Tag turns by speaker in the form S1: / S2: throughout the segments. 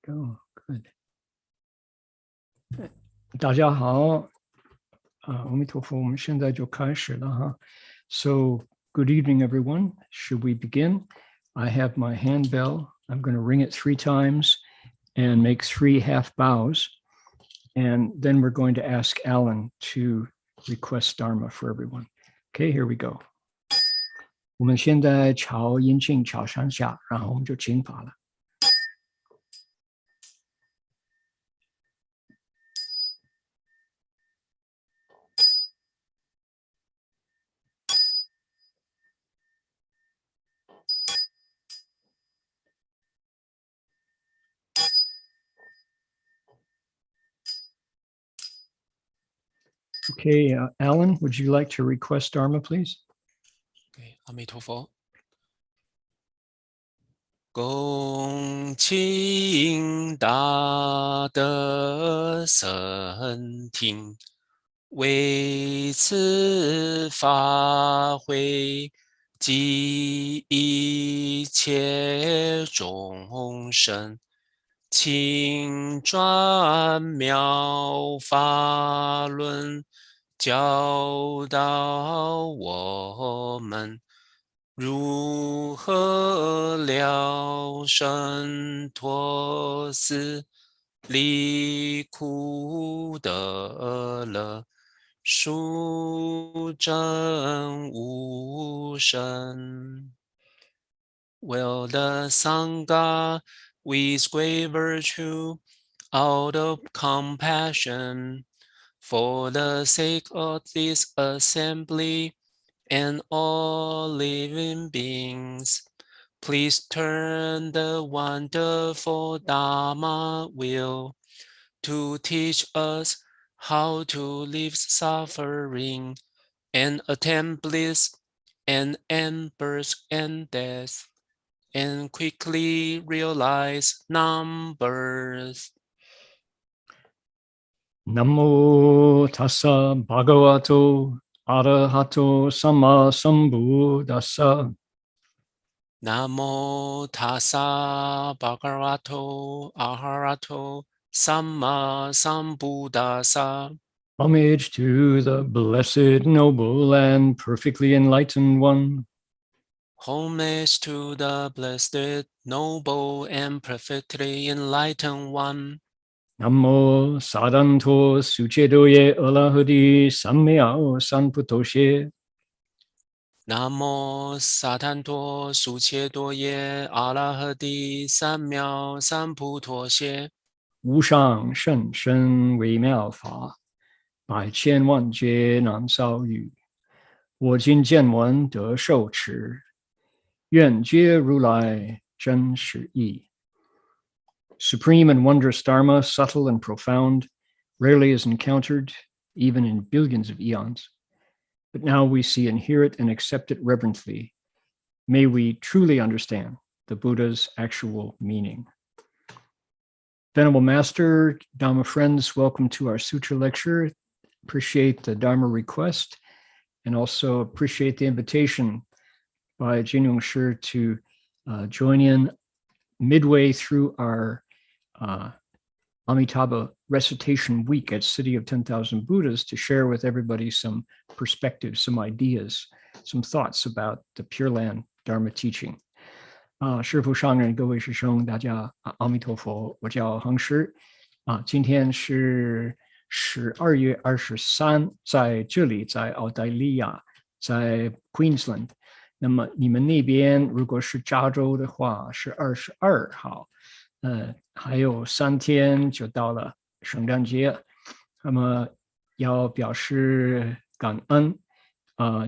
S1: go. Good. 大家好，阿弥陀佛，我们现在就开始了哈。So, good evening, everyone. Should we begin? I have my hand bell. I'm going to ring it 3 times and make 3 half bows. And then we're going to ask Alan to request Dharma for everyone. Okay, here we go. 我们现在朝阴镜朝上下，然后我们就请法了。Okay, Alan, would you like to request Dharma, please?
S2: Okay, 阿弥陀佛。恭请大德僧听，为此法会，及一切众生，请转妙法轮，教导我们如何了生脱死，离苦得乐，殊证无生。Will the Sangha with great virtue, out of compassion, for the sake of this assembly and all living beings, please turn the wonderful Dharma wheel to teach us how to leave suffering and attain bliss and end birth and death, and quickly realize non-birth.
S1: Namo tassa bhagavato arahato sama sambuddhassa.
S2: Namo tassa bhagavato arahato sama sambuddhassa.
S1: Homage to the blessed, noble, and perfectly enlightened one.
S2: Homage to the blessed, noble, and perfectly enlightened one.
S1: Namo sadanto suchedoye alahadi sammyao sanputoshe.
S2: Namo satanto suchedoye alahadi sammyao sanputoshe.
S1: 无上甚深微妙法，百千万劫难遭遇。我今见闻得受持，愿皆如来真实义。Supreme and wondrous Dharma, subtle and profound, rarely is encountered, even in billions of eons. But now we see and hear it and accept it reverently. May we truly understand the Buddha's actual meaning. Venerable Master, Dharma friends, welcome to our Sutra lecture. Appreciate the Dharma request and also appreciate the invitation by Heng Sure to join in midway through our Amitabha recitation week at City of 10,000 Buddhas to share with everybody some perspectives, some ideas, some thoughts about the Pure Land Dharma teaching. 师父上人，各位师兄，大家阿弥陀佛，我叫恒实今天是12月23，在这里，在澳大利亚，在 Queensland。那么你们那边如果是加州的话，是22号。还有3天就到了圣诞节，那么要表示感恩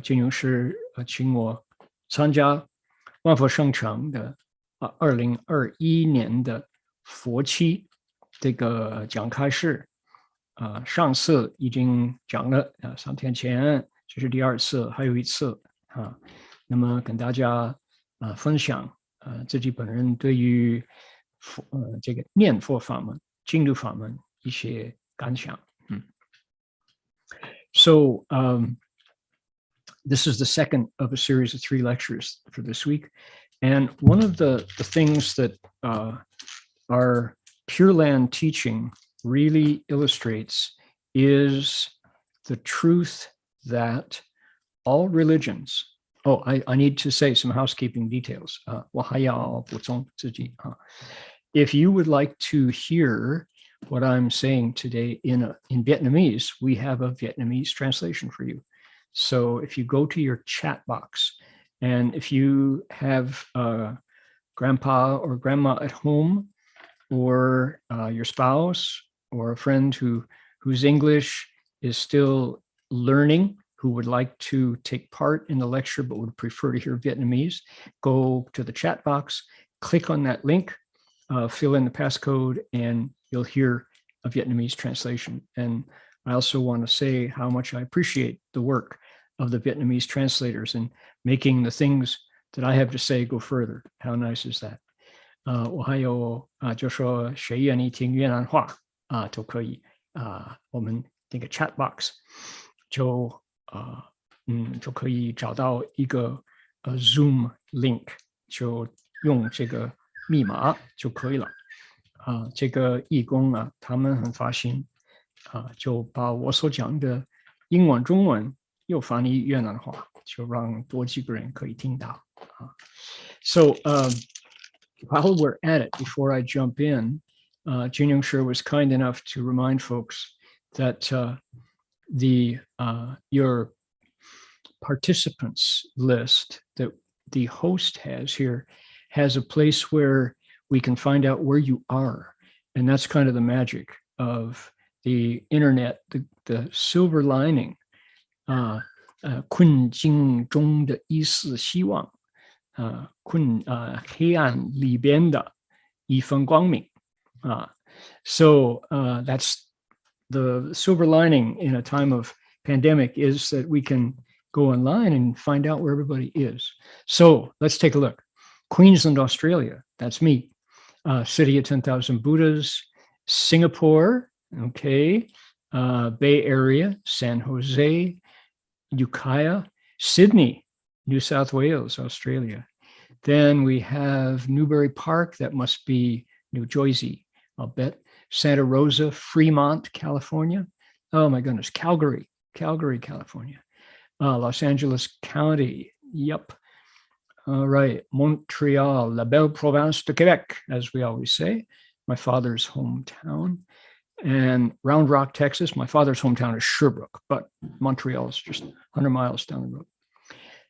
S1: 金庸师请我参加万佛圣城的2021年的佛期这个讲开示上次已经讲了3天前，这是第2次，还有一次那么跟大家分享自己本人对于这个念佛法门、净土法门一些感想。So this is the second of a series of 3 lectures for this week, and one of the things that are Pure Land teaching really illustrates is the truth that all religions, I need to say some housekeeping details. 我还要补充自己. If you would like to hear what I'm saying today in Vietnamese, we have a Vietnamese translation for you. So if you go to your chat box, and if you have grandpa or grandma at home, or your spouse, or a friend whose English is still learning, who would like to take part in the lecture but would prefer to hear Vietnamese, go to the chat box, click on that link, fill in the passcode, and you'll hear a Vietnamese translation. And I also want to say how much I appreciate the work of the Vietnamese translators in making the things that I have to say go further. How nice is that? 我还有就说谁愿意听越南话就可以我们那个 chat box 就可以找到一个Zoom link， 就用这个密码就可以了。这个义工他们很发心就把我所讲的英文、中文又翻译越南话，就让多几个人可以听到。So while we're at it, before I jump in, Heng Sure was kind enough to remind folks that your participants list that the host has here has a place where we can find out where you are. And that's kind of the magic of the internet, the silver lining. 困境中的一丝希望。黑暗里边的一份光明。So that's the silver lining in a time of pandemic, is that we can go online and find out where everybody is. So let's take a look. Queensland, Australia, that's me. City of 10,000 Buddhas. Singapore, okay. Bay Area, San Jose, Ukiah. Sydney, New South Wales, Australia. Then we have Newbury Park, that must be New Jersey, I'll bet. Santa Rosa, Fremont, California. Oh my goodness, Calgary, California. Los Angeles County, yep. All right, Montreal, La Belle Province de Quebec, as we always say, my father's hometown. And Round Rock, Texas, my father's hometown is Sherbrooke, but Montreal is just 100 miles down the road.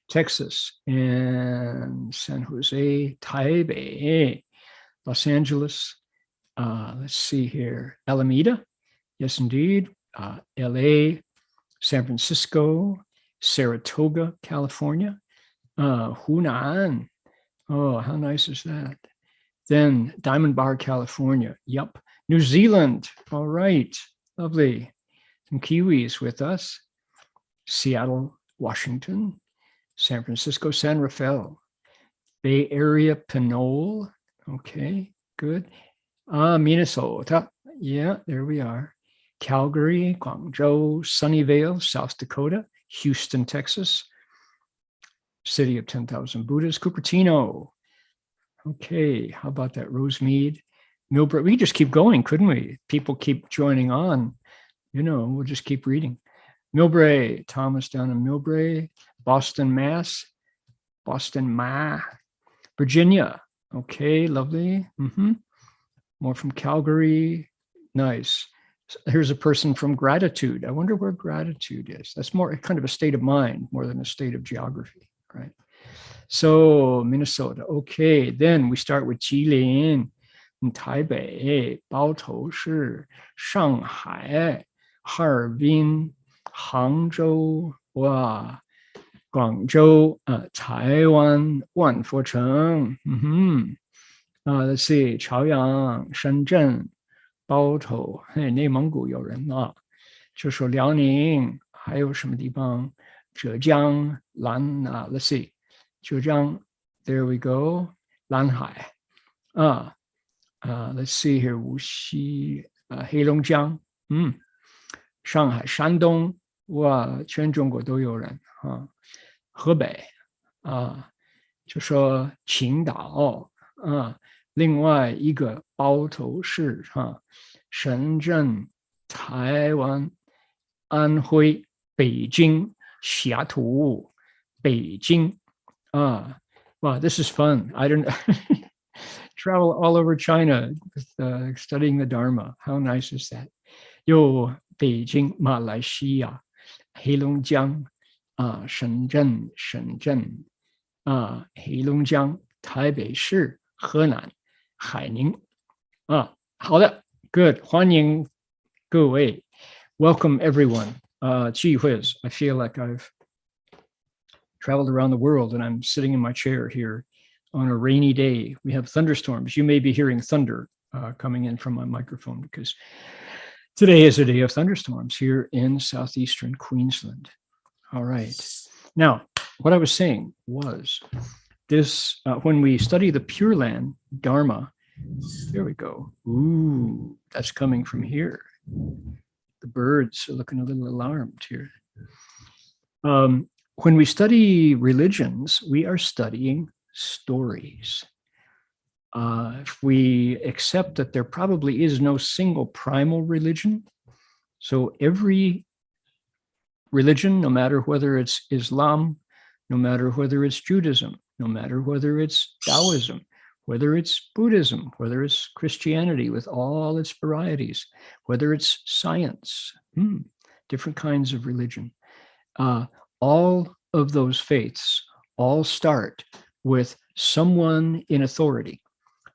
S1: Texas and San Jose, Taipei, Los Angeles, let's see here, Alameda, yes indeed, LA, San Francisco, Saratoga, California, Hunan, oh, how nice is that? Then Diamond Bar, California, yep. New Zealand, all right, lovely. Some Kiwis with us. Seattle, Washington. San Francisco, San Rafael. Bay Area, Pinole, okay, good. Minnesota, yeah, there we are. Calgary, Guangzhou, Sunnyvale, South Dakota. Houston, Texas. City of 10,000 Buddhas. Cupertino, okay, how about that? Rosemead. Millbrae, we just keep going, couldn't we? People keep joining on, we'll just keep reading. Millbrae, Thomas down in Millbrae. Boston, Mass. Virginia, okay, lovely. More from Calgary, nice. Here's a person from Gratitude. I wonder where Gratitude is. That's more kind of a state of mind more than a state of geography, right? So Minnesota, okay. Then we start with Jilin, Taipei, Baotou, Shanghai, Harbin, Hangzhou, wow. Guangzhou, Taiwan, Wanfo let's see, Chaoyang, Shenzhen, Baotou, 内蒙古有人就说辽宁，还有什么地方？浙江、let's see, 浙江, there we go, 蓝海let's see here, 无锡，黑龙江，上海、山东，哇，全中国都有人河北就说青岛另外一个包头市深圳、台湾、安徽、北京、西雅图、北京Wow, this is fun. I don't travel all over China with, studying the Dharma. How nice is that? 有北京、马来西亚、黑龙江深圳、黑龙江、台北市、河南、海宁好的 ，Good， 欢迎各位 ，Welcome everyone. Gee whiz, I feel like I've traveled around the world and I'm sitting in my chair here on a rainy day. We have thunderstorms. You may be hearing thunder coming in from my microphone because today is a day of thunderstorms here in southeastern Queensland. All right. Now, what I was saying was this, when we study the Pure Land Dharma, there we go. Ooh, that's coming from here. The birds are looking a little alarmed here. When we study religions, we are studying stories. If we accept that there probably is no single primal religion, so every religion, no matter whether it's Islam, no matter whether it's Judaism, no matter whether it's Taoism, whether it's Buddhism, whether it's Christianity with all its varieties, whether it's science, different kinds of religion, all of those faiths all start with someone in authority,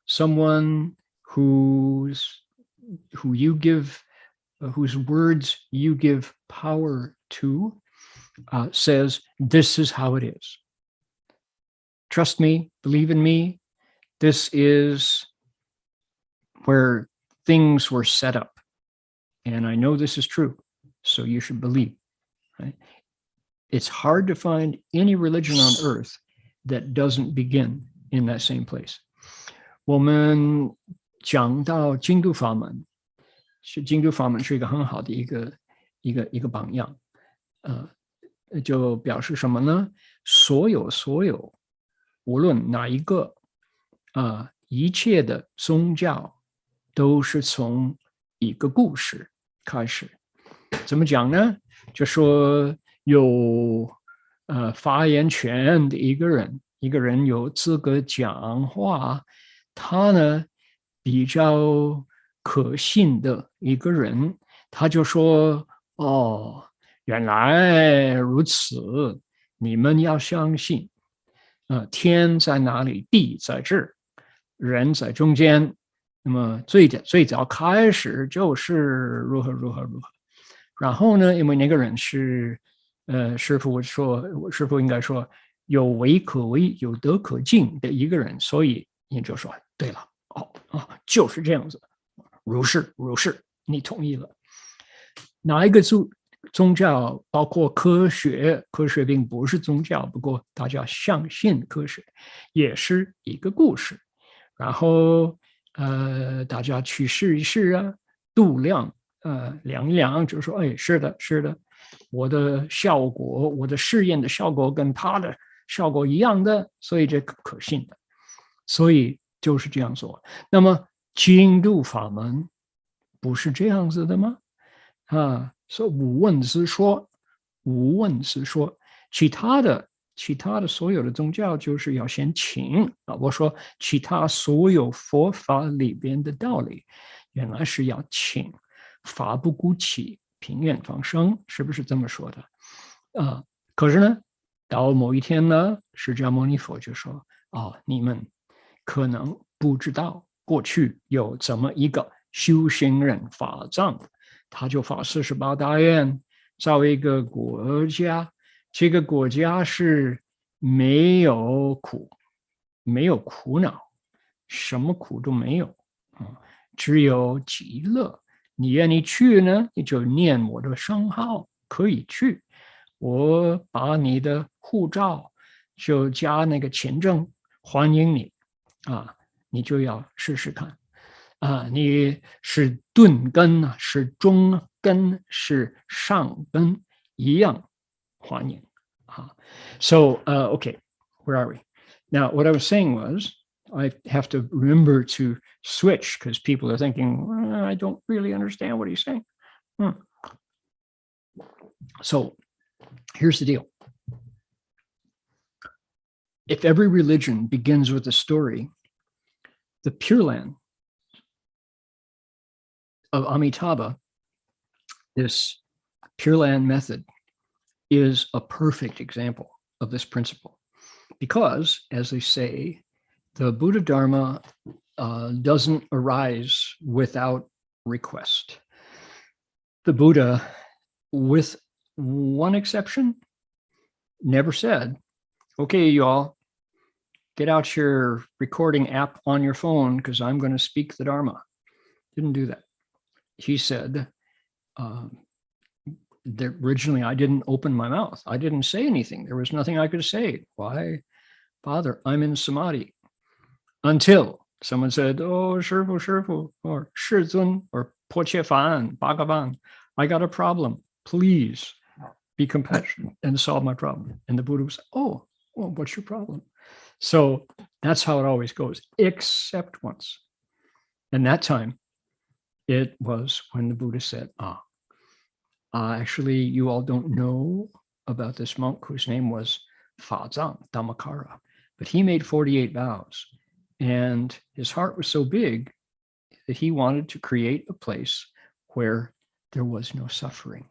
S1: someone whose words you give power to, says, this is how it is. Trust me, believe in me. This is where things were set up. And I know this is true, so you should believe. Right? It's hard to find any religion on earth that doesn't begin in that same place. 我们讲到净土法门，净土法门是一个很好的一个榜样，就表示什么呢？所有，无论哪一个一切的宗教都是从一个故事开始。怎么讲呢？就说有发言权的一个人有资格讲话，他呢比较可信的一个人，他就说原来如此，你们要相信天在哪里，地在这儿，人在中间，那么最早开始就是如何，然后呢，因为那个人是师父应该说有为可为，有德可敬的一个人，所以你就说对了，就是这样子，如是，你同意了。哪一个宗教包括科学并不是宗教，不过大家相信科学也是一个故事，然后大家去试一试度量量一量，就说是的，我的效果，我的试验的效果跟他的效果一样的，所以这可信的，所以就是这样做。那么净土法门不是这样子的吗？说无问之说，其他的所有的宗教就是要先请我说其他所有佛法里边的道理，原来是要请，法不孤起，平愿放生，是不是这么说的？可是呢，到某一天呢，释迦牟尼佛就说你们可能不知道，过去有这么一个修行人法藏，他就发48大愿，造一个国家，这个国家是没有苦恼，什么苦都没有只有极乐。你愿意去呢，你就念我的圣号，可以去。我把你的护照就加那个签证，欢迎你你就要试试看你是钝根是中根是上根一样欢迎So okay, where are we? Now what I was saying was I have to remember to switch because people are thinking, I don't really understand what he's saying. So here's the deal. If every religion begins with a story, the Pure Land of Amitabha, this Pure Land method, is a perfect example of this principle. Because, as they say, the Buddha Dharma doesn't arise without request. The Buddha, with one exception, never said, okay, y'all, get out your recording app on your phone because I'm going to speak the Dharma. Didn't do that. He said, originally I didn't open my mouth. I didn't say anything. There was nothing I could say. Why? Father, I'm in samadhi. Until someone said, oh, Shifu, or Shizun, or Poche Fan, Bhagavan, I got a problem. Please be compassionate and solve my problem. And the Buddha was, oh, well, what's your problem? So that's how it always goes, except once. And that time, it was when the Buddha said, actually, you all don't know about this monk whose name was Fa Zhang Dhammakara, but he made 48 vows. And his heart was so big that he wanted to create a place where there was no suffering.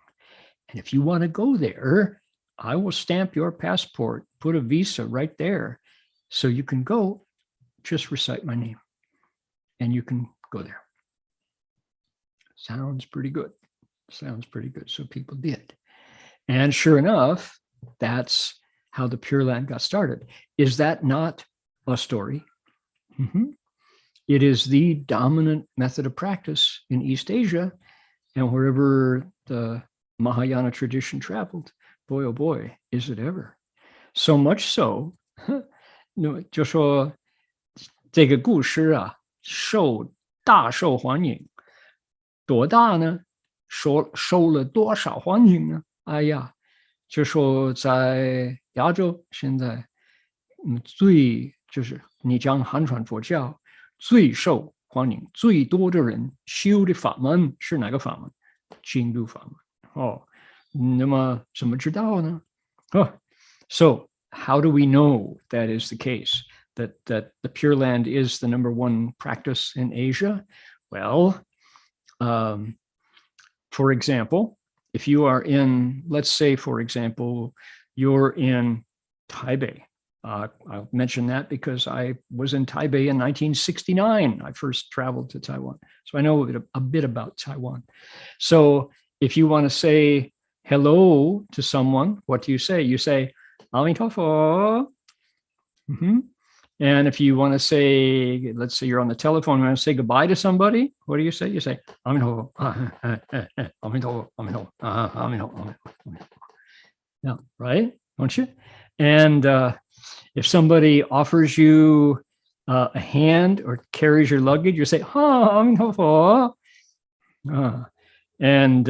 S1: And if you want to go there, I will stamp your passport, put a visa right there, so you can go, just recite my name, and you can go there. Sounds pretty good. Sounds pretty good. So people did. And sure enough, that's how the Pure Land got started. Is that not a story? Mm-hmm. It is the dominant method of practice in East Asia, and wherever the Mahayana tradition traveled, boy, oh boy, is it ever. So much so, 就说这个故事啊，大受欢迎，多大呢？受了多少欢迎呢？哎呀，就说在亚洲现在，就是你讲汉传佛教最受欢迎、最多的人修的法门是哪个法门？净土法门。那么怎么知道呢？So how do we know that is the case? That the Pure Land is the number one practice in Asia? Well, for example, if you are in, let's say, for example, you're in Taipei. I'll mention that because I was in Taipei in 1969. I first traveled to Taiwan. So I know a bit about Taiwan. So if you want to say hello to someone, what do you say? You say, Amitabha. Mm-hmm. And if you want to say, let's say you're on the telephone, you want to say goodbye to somebody, what do you say? You say, Amitabha. Yeah, right? Don't you? And if somebody offers you a hand or carries your luggage, you say, Amitabha. And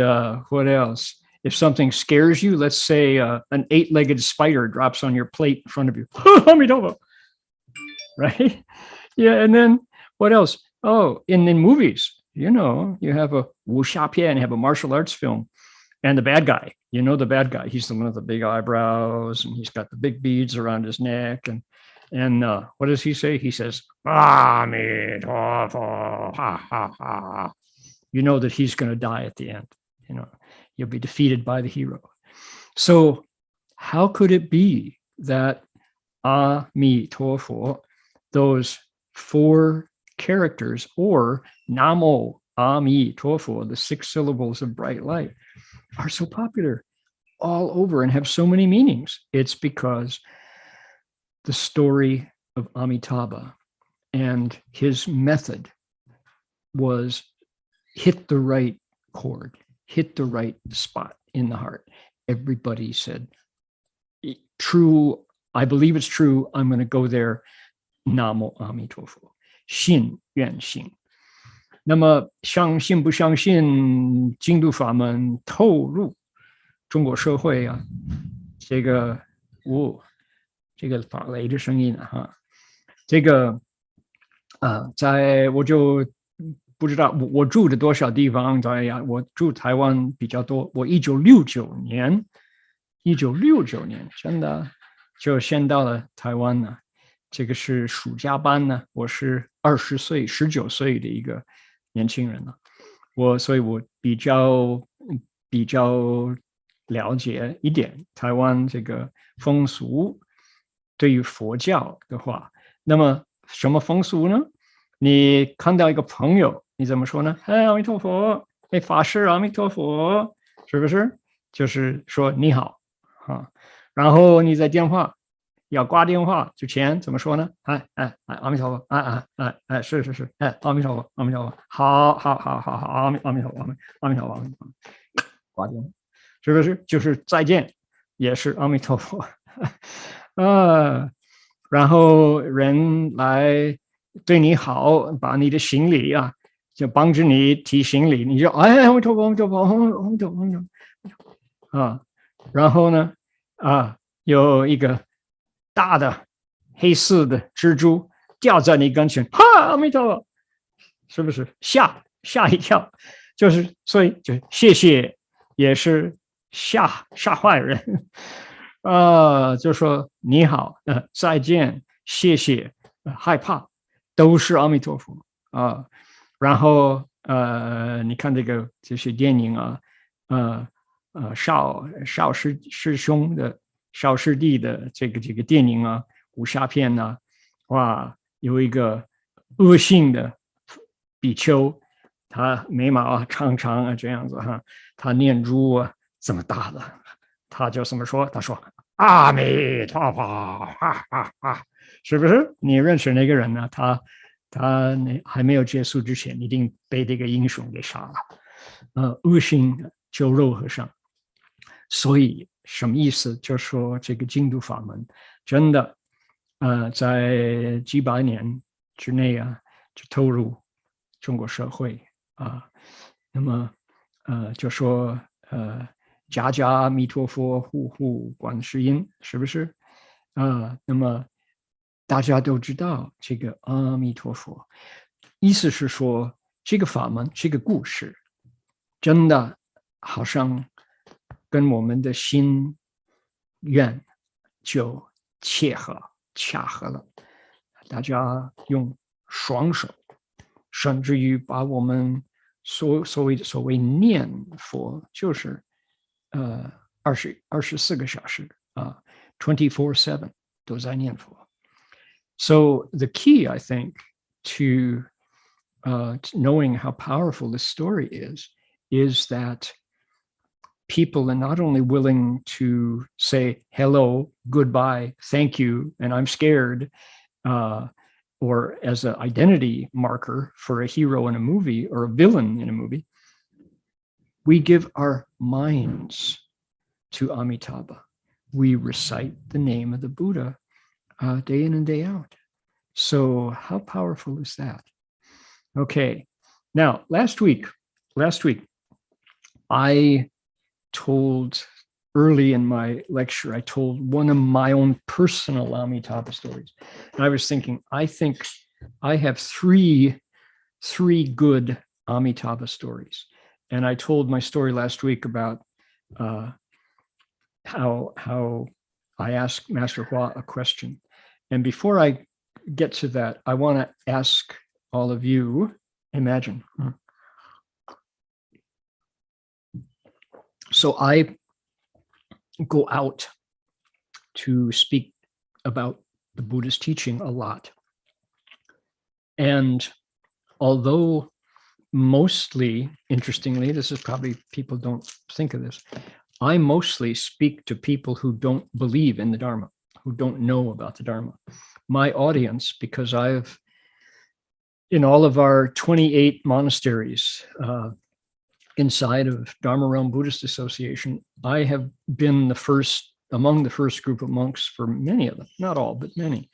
S1: what else? If something scares you, let's say an 8-legged spider drops on your plate in front of you. Amitabha. Right? Yeah, and then what else? Oh, in movies, you have a wuxia pian, you have a martial arts film, and the bad guy, the bad guy, he's the one with the big eyebrows, and he's got the big beads around his neck, and what does he say? He says, Amitabha, ha, ha, ha. You know that he's going to die at the end. You'll be defeated by the hero. So how could it be that Amitabha, those 4 characters, or Namo Amitabha, the 6 syllables of bright light, are so popular all over and have so many meanings? It's because the story of Amitabha and his method was hit the right chord, hit the right spot in the heart. Everybody said, true, I believe it's true, I'm going to go there. Namo Amitabha. Xin yuan xin. 那么相信不相信净土法门透入中国社会啊？这个法雷的声音啊，这个在我就不知道我住的多少地方，我住台湾比较多。我1969年真的就先到了台湾呢。这个是暑假班呢，我是19岁的一个年轻人了。所以我比较了解一点台湾这个风俗。对于佛教的话，那么什么风俗呢？你看到一个朋友，你怎么说呢？哎，阿弥陀佛，哎，法师阿弥陀佛，是不是？就是说你好啊。然后你在电话要挂电话之前怎么说呢？哎，阿弥陀佛，是，哎，阿弥陀佛，阿弥陀佛，好，阿弥陀佛，阿弥陀佛，挂电话，是不是？就是再见，也是阿弥陀佛。然后人来对你好，把你的行李啊，就帮着你提行李，你就哎，阿弥陀佛，阿弥陀佛，阿弥陀佛啊。然后呢，有一个大的黑色的蜘蛛掉在你跟前，哈，阿弥陀佛，是不是吓一跳？就是所以就谢谢也是吓坏人。就说你好，再见，谢谢，害怕，都是阿弥陀佛啊。然后你看这些电影啊，邵师兄的邵师弟的这个电影啊，武侠片啊，哇，有一个恶性的比丘，他眉毛啊长长啊这样子哈，他念珠啊这么大的。他就这么说，他说阿弥陀佛，是不是？你认识那个人呢？他还没有结束之前，一定被这个英雄给杀了。恶性的酒肉和尚。所以什么意思？就说这个净土法门真的，在几百年之内啊，就投入中国社会啊。那么就说家家阿弥陀佛，户户观世音，是不是？那么大家都知道这个阿弥陀佛，意思是说这个法门，这个故事，真的好像跟我们的心愿就恰合了。大家用双手，甚至于把我们所谓念佛，就是24个小时啊，24/7都在念佛。So the key, I think, to knowing how powerful this story is that people are not only willing to say hello, goodbye, thank you, and I'm scared, or as an identity marker for a hero in a movie or a villain in a movie, we give our minds to Amitabha. We recite the name of the Buddha day in and day out. So how powerful is that? Okay. Now, last week, I told early in my lecture, I told one of my own personal Amitabha stories. And I was thinking, I think I have three good Amitabha stories. And I told my story last week about how I asked Master Hua a question. And before I get to that, I want to ask all of you, imagine. So I go out to speak about the Buddhist teaching a lot. And although mostly, interestingly, this is probably people don't think of this, I mostly speak to people who don't believe in the Dharma, who don't know about the Dharma. My audience, because I've, in all of our 28 monasteries inside of Dharma Realm Buddhist Association, I have been among the first group of monks for many of them, not all, but many.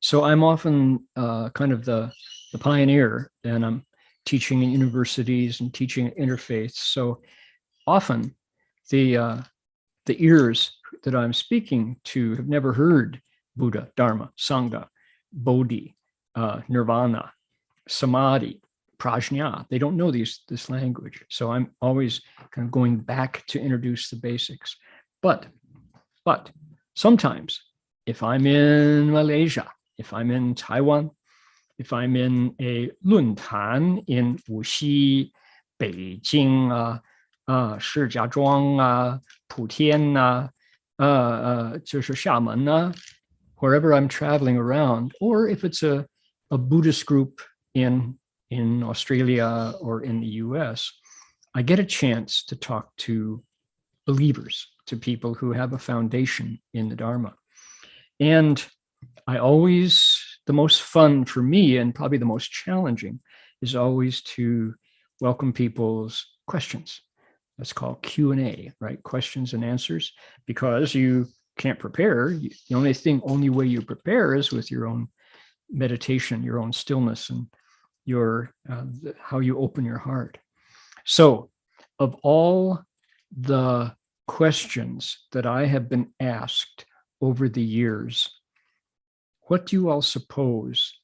S1: So I'm often kind of the pioneer, and I'm teaching in universities and teaching at interfaiths. So often the ears that I'm speaking to have never heard Buddha, Dharma, Sangha, Bodhi, nirvana, samadhi, prajna. They don't know this language. So I'm always kind of going back to introduce the basics. But sometimes if I'm in Malaysia, if I'm in Taiwan, if I'm in a luntan in Wuxi, Beijing, Shijiazhuang, Putian, 就是厦门, wherever I'm traveling around, or if it's a Buddhist group in Australia or in the US, I get a chance to talk to believers, to people who have a foundation in the Dharma. And the most fun for me, and probably the most challenging, is always to welcome people's questions. That's called Q&A, right? Questions and answers, because you can't prepare. The only way you prepare is with your own meditation, your own stillness, and your how you open your heart. So, of all the questions that I have been asked over the years, what do you all suppose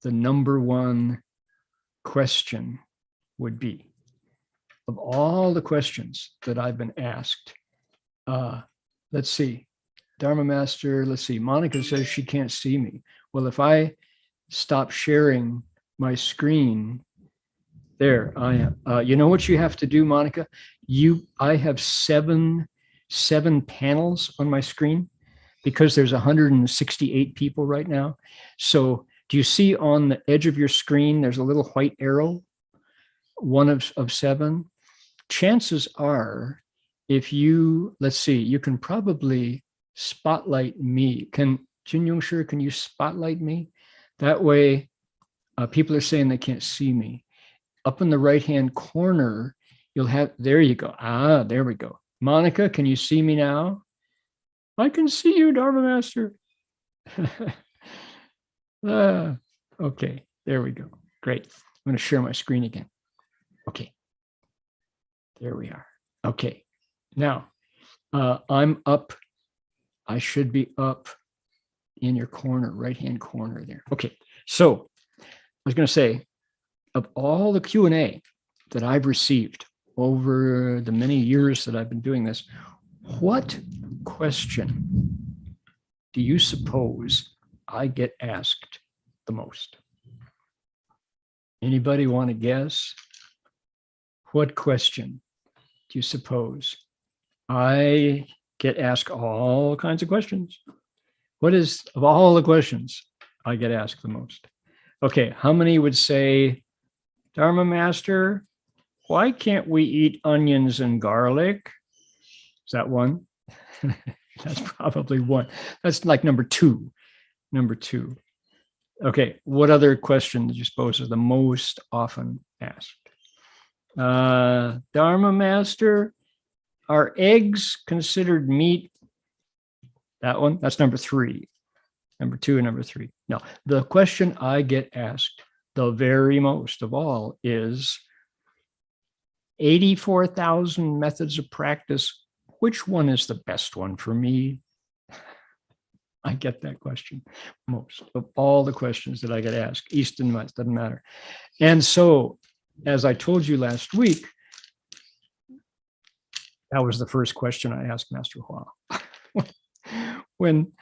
S1: the number one question would be? Of all the questions that I've been asked, let's see, Dharma Master, let's see, Monica says she can't see me. Well, if I stop sharing my screen, there I am. You know what you have to do, Monica? I have seven panels on my screen because there's 168 people right now. So do you see on the edge of your screen, there's a little white arrow, one of seven? Chances are, if let's see, you can probably spotlight me. Jin Sure, can you spotlight me? That way, people are saying they can't see me. Up in the right-hand corner, you'll have, there you go. There we go. Monica, can you see me now? I can see you, Dharma Master. Okay, there we go. Great. I'm going to share my screen again. Okay. There we are. Okay. Now, I'm up. I should be up in your corner, right-hand corner there. Okay. So I was going to say, of all the Q&A that I've received over the many years that I've been doing this, what question do you suppose I get asked the most? Anybody want to guess? What question do you suppose? I get asked all kinds of questions. What is, of all the questions, I get asked the most? Okay, how many would say, Dharma Master, why can't we eat onions and garlic? Is that one? That's probably one. That's like number two. Okay, what other question do you suppose are the most often asked? Dharma Master, are eggs considered meat? That one, that's number three. Number two and number three. No, the question I get asked the very most of all is 84,000 methods of practice. Which one is the best one for me? I get that question most of all the questions that I get asked, East and West, doesn't matter. And so, as I told you last week, that was the first question I asked Master Hua. When,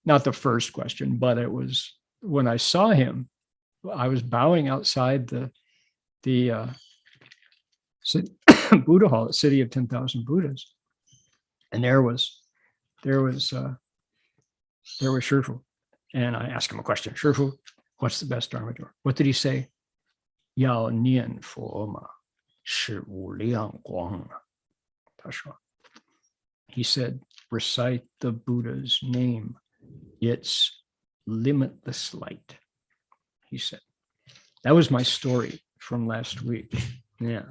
S1: not the first question, but it was when I saw him, I was bowing outside the Buddha Hall, City of 10,000 Buddhas. And there was Shifu. And I asked him a question. Shifu, what's the best Dharma door? What did he say? Yao nian fo ma, shi wu liang guang. He said, recite the Buddha's name. It's limitless light. He said, that was my story from last week. Yeah.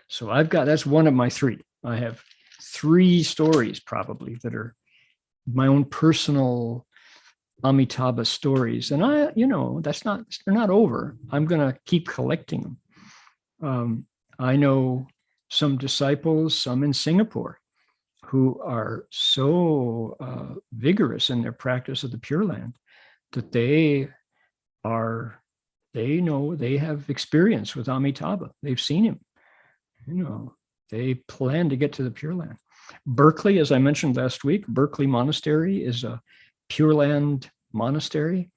S1: So that's one of my three. I have three stories probably that are my own personal Amitabha stories. And they're not over. I'm going to keep collecting them. I know some disciples, some in Singapore, who are so vigorous in their practice of the Pure Land that they are They know, they have experience with Amitabha. They've seen him. They plan to get to the Pure Land. Berkeley, as I mentioned last week, Berkeley Monastery is a Pure Land monastery,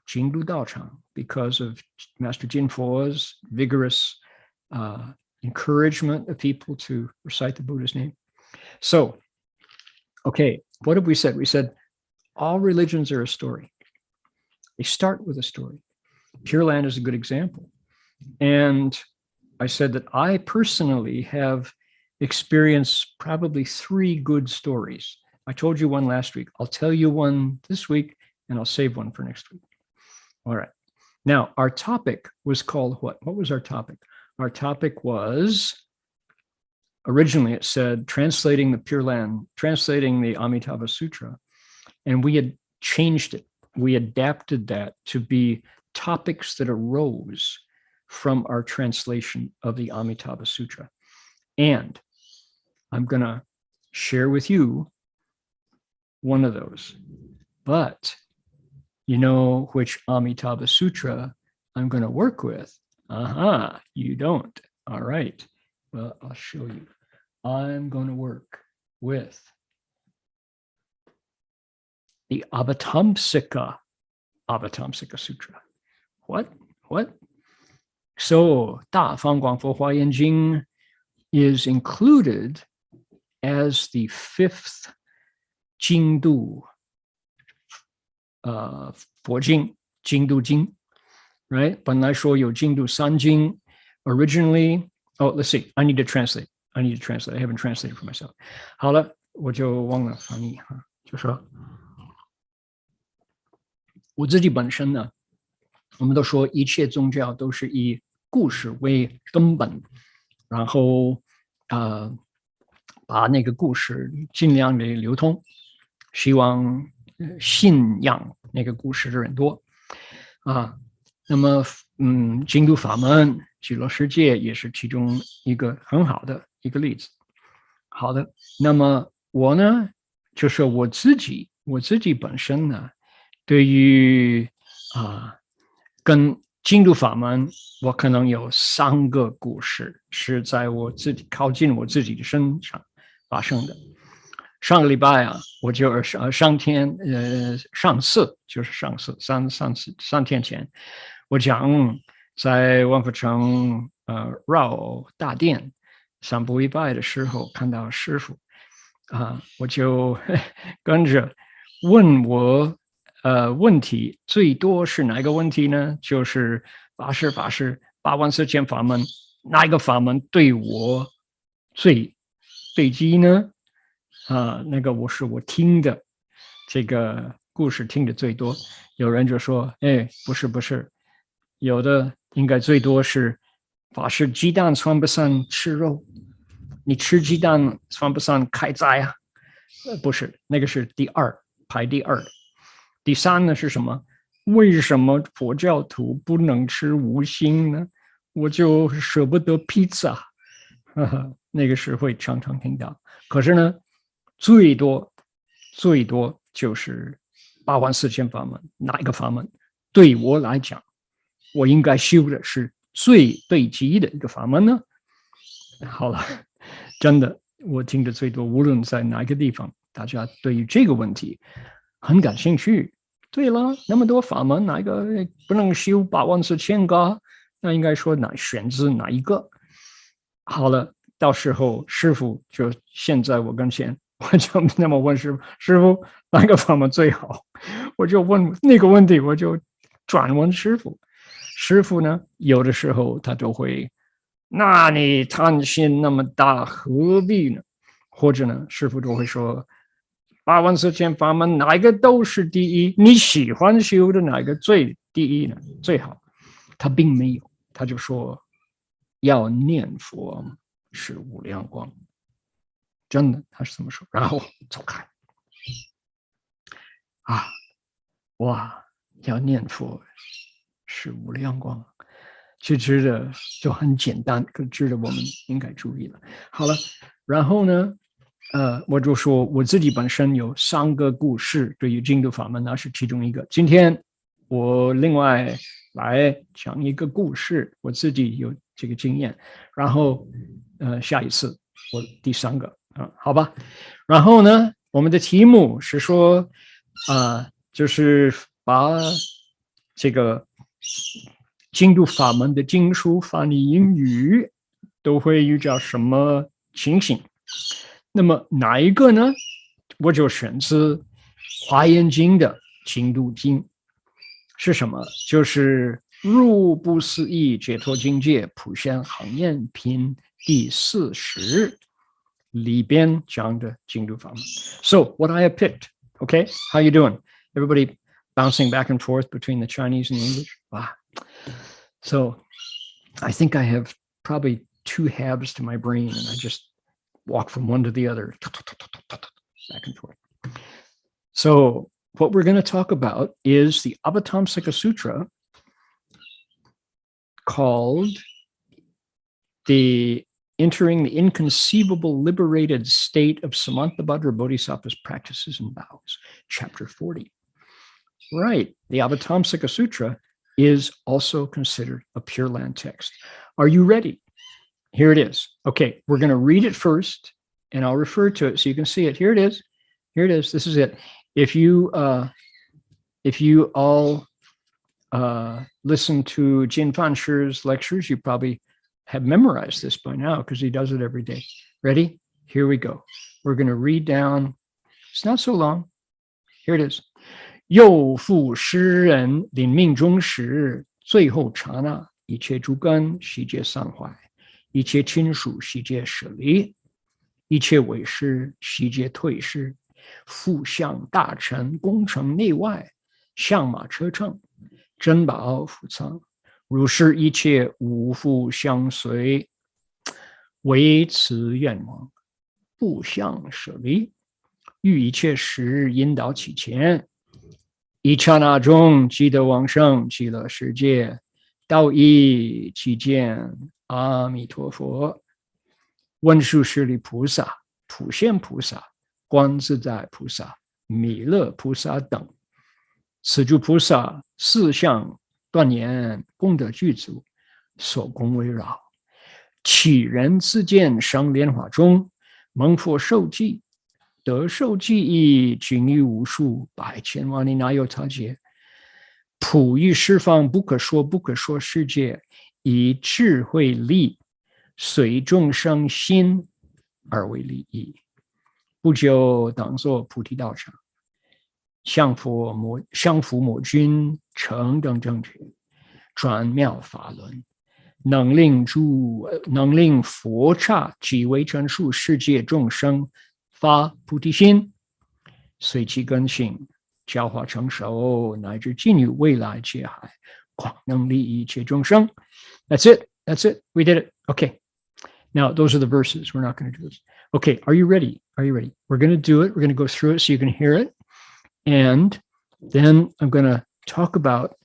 S1: Jingdu Daochang, because of Master Jinfo's vigorous encouragement of people to recite the Buddha's name. So, okay, what have we said? We said all religions are a story. They start with a story. Pure Land is a good example. And I said that I personally have experienced probably 3 good stories. I told you one last week. I'll tell you one this week, and I'll save one for next week. All right. Now, our topic was called what? What was our topic? Our topic was, originally it said, translating the Pure Land, translating the Amitabha Sutra. And we had changed it. We adapted that to be topics that arose from our translation of the Amitabha Sutra. And I'm going to share with you one of those. But you know which Amitabha Sutra I'm going to work with? You don't. All right. Well, I'll show you. I'm going to work with the Avatamsika Sutra. What? So, 大方广佛华严经 is included as the 5th 经度 佛经 经度经 right? 本来说有经度3经 originally. Oh, let's see. I need to translate. I haven't translated for myself. 好了，我就忘了翻译哈，就说我自己本身呢，我们都说一切宗教都是以故事为根本，然后把那个故事尽量的流通，希望信仰那个故事的人多啊。那么净土法门极乐世界也是其中一个很好的一个例子。好的，那么我呢，就是我自己本身呢，对于跟净土法门，我可能有3个故事是在我自己靠近我自己的身上发生的。上个礼拜啊，我就上次3天前，我讲在万福城绕大殿三步一拜的时候，看到师父我就跟着问我问题，最多是哪一个问题呢？就是法师84000法门，哪一个法门对我最对机呢？那个我听的这个故事听的最多，有人就说，不是，有的应该最多是法师鸡蛋算不算吃肉？你吃鸡蛋算不算开斋啊？不是，那个是排第二的。第3呢是什么？为什么佛教徒不能吃无心呢？我就舍不得披萨，那个是会常常听到。可是呢，最多就是84000法门，哪一个法门对我来讲，我应该修的是最对机的一个法门呢？好了，真的，我听的最多，无论在哪一个地方，大家对于这个问题很感兴趣。对了，那么多法门，哪一个不能修84000个？那应该说选择哪一个？好了，到时候师父就现在我跟前，我就那么问师父哪个法门最好？我就问那个问题，我就转问师父。师父呢，有的时候他都会，那你贪心那么大，何必呢？或者呢，师父就会说，84000法门哪一个都是第一，你喜欢修的哪一个最第一呢？最好。他并没有，他就说要念佛是无量光，真的他是这么说。然后走开哇，要念佛是无量光，就知道就很简单，可知道我们应该注意了。好了，然后呢我就说我自己本身有3个故事对于净土法门，那是其中一个。今天我另外来讲一个故事，我自己有这个经验，然后下一次我第3个好吧。然后呢，我们的题目是说就是把这个净土法门的经书翻译英语都会遇到什么情形？那么哪一个呢？我就选自华严经的净土经是什么？就是入不思议解脱境界普贤行愿品第40里边讲的净土法门。So what I have picked, okay? How you doing? Everybody bouncing back and forth between the Chinese and the English? Wow. So I think I have probably 2 halves to my brain, and I just walk from one to the other, back and forth. So what we're going to talk about is the Avatamsika Sutra, called the Entering the Inconceivable Liberated State of Samantabhadra Bodhisattva's Practices and Vows, Chapter 40. Right, the Avatamsika Sutra is also considered a Pure Land text. Are you ready? Here it is. Okay, we're going to read it first, and I'll refer to it so you can see it. Here it is. Here it is. This is it. If you all listen to Jin Fan Shi's lectures, you probably have memorized this by now because he does it every day. Ready? Here we go. We're going to read down. It's not so long. Here it is. 又复诗人临命终时，最后刹那，一切诸根悉皆散坏，一切亲属悉皆舍离，一切伟师悉皆退失，副相大臣功成内外，相马车乘，珍宝福藏，如是一切无复相随，唯此愿望，不相舍离，欲一切时引导其前。一刹那中即得往生极乐世界，道义即见阿弥陀佛。文殊师利菩萨、普贤菩萨、观自在菩萨、弥勒菩萨等，此诸菩萨四相断言功德具足，所供围绕，启人自见生莲华中，蒙佛受记。得受记忆，均于无数百千万里哪有他劫？普于十方不可说不可说世界，以智慧力随众生心而为利益。不久当作菩提道场，降伏魔君，成等正觉，转妙法轮，能令佛刹即为真数世界众生发菩提心，随其根性，教化成熟，乃至尽于未来界海，广能利益一切众生。That's it. That's it. We did it. Okay. Now, those are the verses. We're not going to do this. Okay. Are you ready? Are you ready? We're going to do it. We're going to go through it so you can hear it. And then I'm going to talk about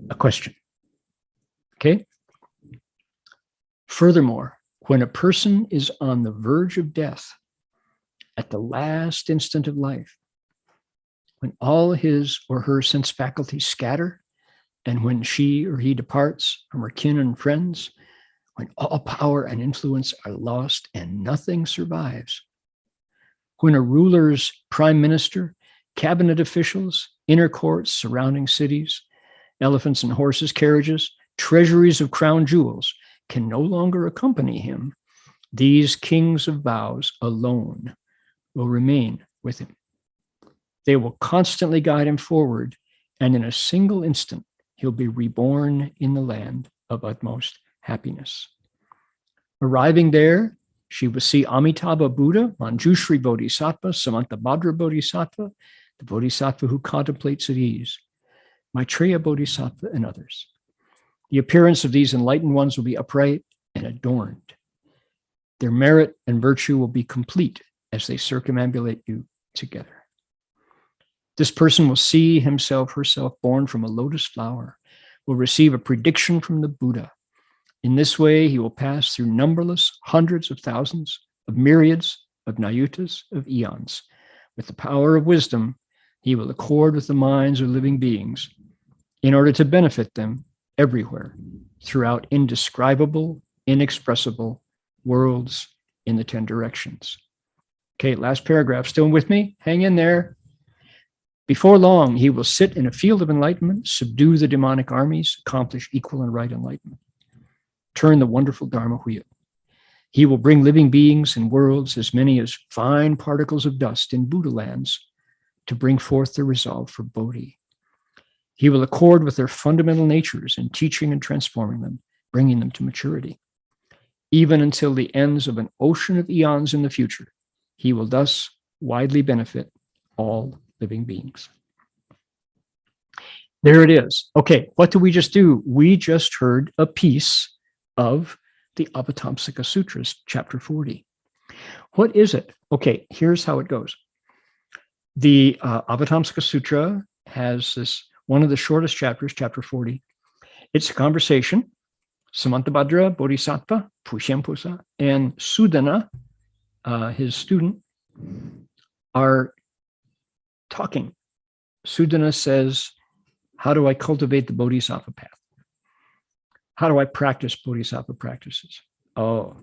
S1: a question. Okay. Furthermore, when a person is on the verge of death, at the last instant of life, when all his or her sense faculties scatter, and when she or he departs from her kin and friends, when all power and influence are lost and nothing survives, when a ruler's prime minister, cabinet officials, inner courts surrounding cities, elephants and horses, carriages, treasuries of crown jewels, can no longer accompany him, these kings of vows alone will remain with him. They will constantly guide him forward, and in a single instant, he'll be reborn in the land of utmost happiness. Arriving there, she will see Amitabha Buddha, Manjushri Bodhisattva, Samantabhadra Bodhisattva, the Bodhisattva who contemplates at ease, Maitreya Bodhisattva, and others. The appearance of these enlightened ones will be upright and adorned. Their merit and virtue will be complete as they circumambulate you together. This person will see himself, herself born from a lotus flower, will receive a prediction from the Buddha. In this way, he will pass through numberless hundreds of thousands of myriads of nayutas of eons with the power of wisdom He will accord with the minds of living beings in order to benefit them everywhere throughout indescribable, inexpressible worlds in the 10 directions. Okay, last paragraph. Still with me? Hang in there. Before long, he will sit in a field of enlightenment, subdue the demonic armies, accomplish equal and right enlightenment, turn the wonderful Dharma wheel. He will bring living beings and worlds, as many as fine particles of dust in Buddha lands, to bring forth the resolve for Bodhi. He will accord with their fundamental natures in teaching and transforming them, bringing them to maturity. Even until the ends of an ocean of eons in the future, he will thus widely benefit all living beings. There it is. Okay, what did we just do? We just heard a piece of the Avatamsika Sutras, chapter 40. What is it? Okay, here's how it goes. The Avatamsika Sutra has this, one of the shortest chapters, chapter 40. It's a conversation. Samantabhadra, Bodhisattva, Pushyampusa, and Sudana, his student, are talking. Sudana says, how do I cultivate the Bodhisattva path? How do I practice Bodhisattva practices? Oh,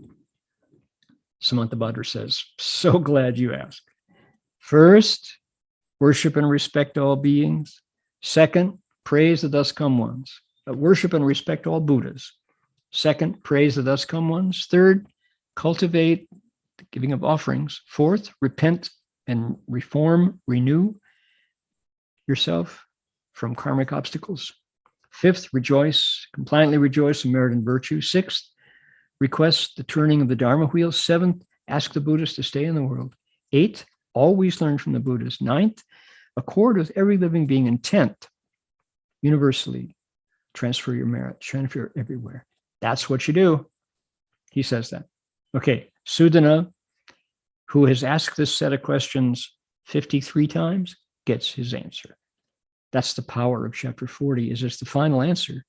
S1: Samantabhadra says, so glad you asked. First, worship and respect all beings. Second, praise the thus come ones. Worship and respect all Buddhas. Second, praise the thus come ones. Third, cultivate the giving of offerings. Fourth, repent and reform, renew yourself from karmic obstacles. Fifth, rejoice, compliantly rejoice in merit and virtue. Sixth, request the turning of the Dharma wheel. Seventh, ask the Buddhas to stay in the world. Eighth, always learn from the Buddhas. Ninth, accord with every living being. And 10th, universally transfer your merit, transfer everywhere. That's what you do. He says that. Okay, Sudana, who has asked this set of questions 53 times, gets his answer. That's the power of chapter 40, is it's the final answer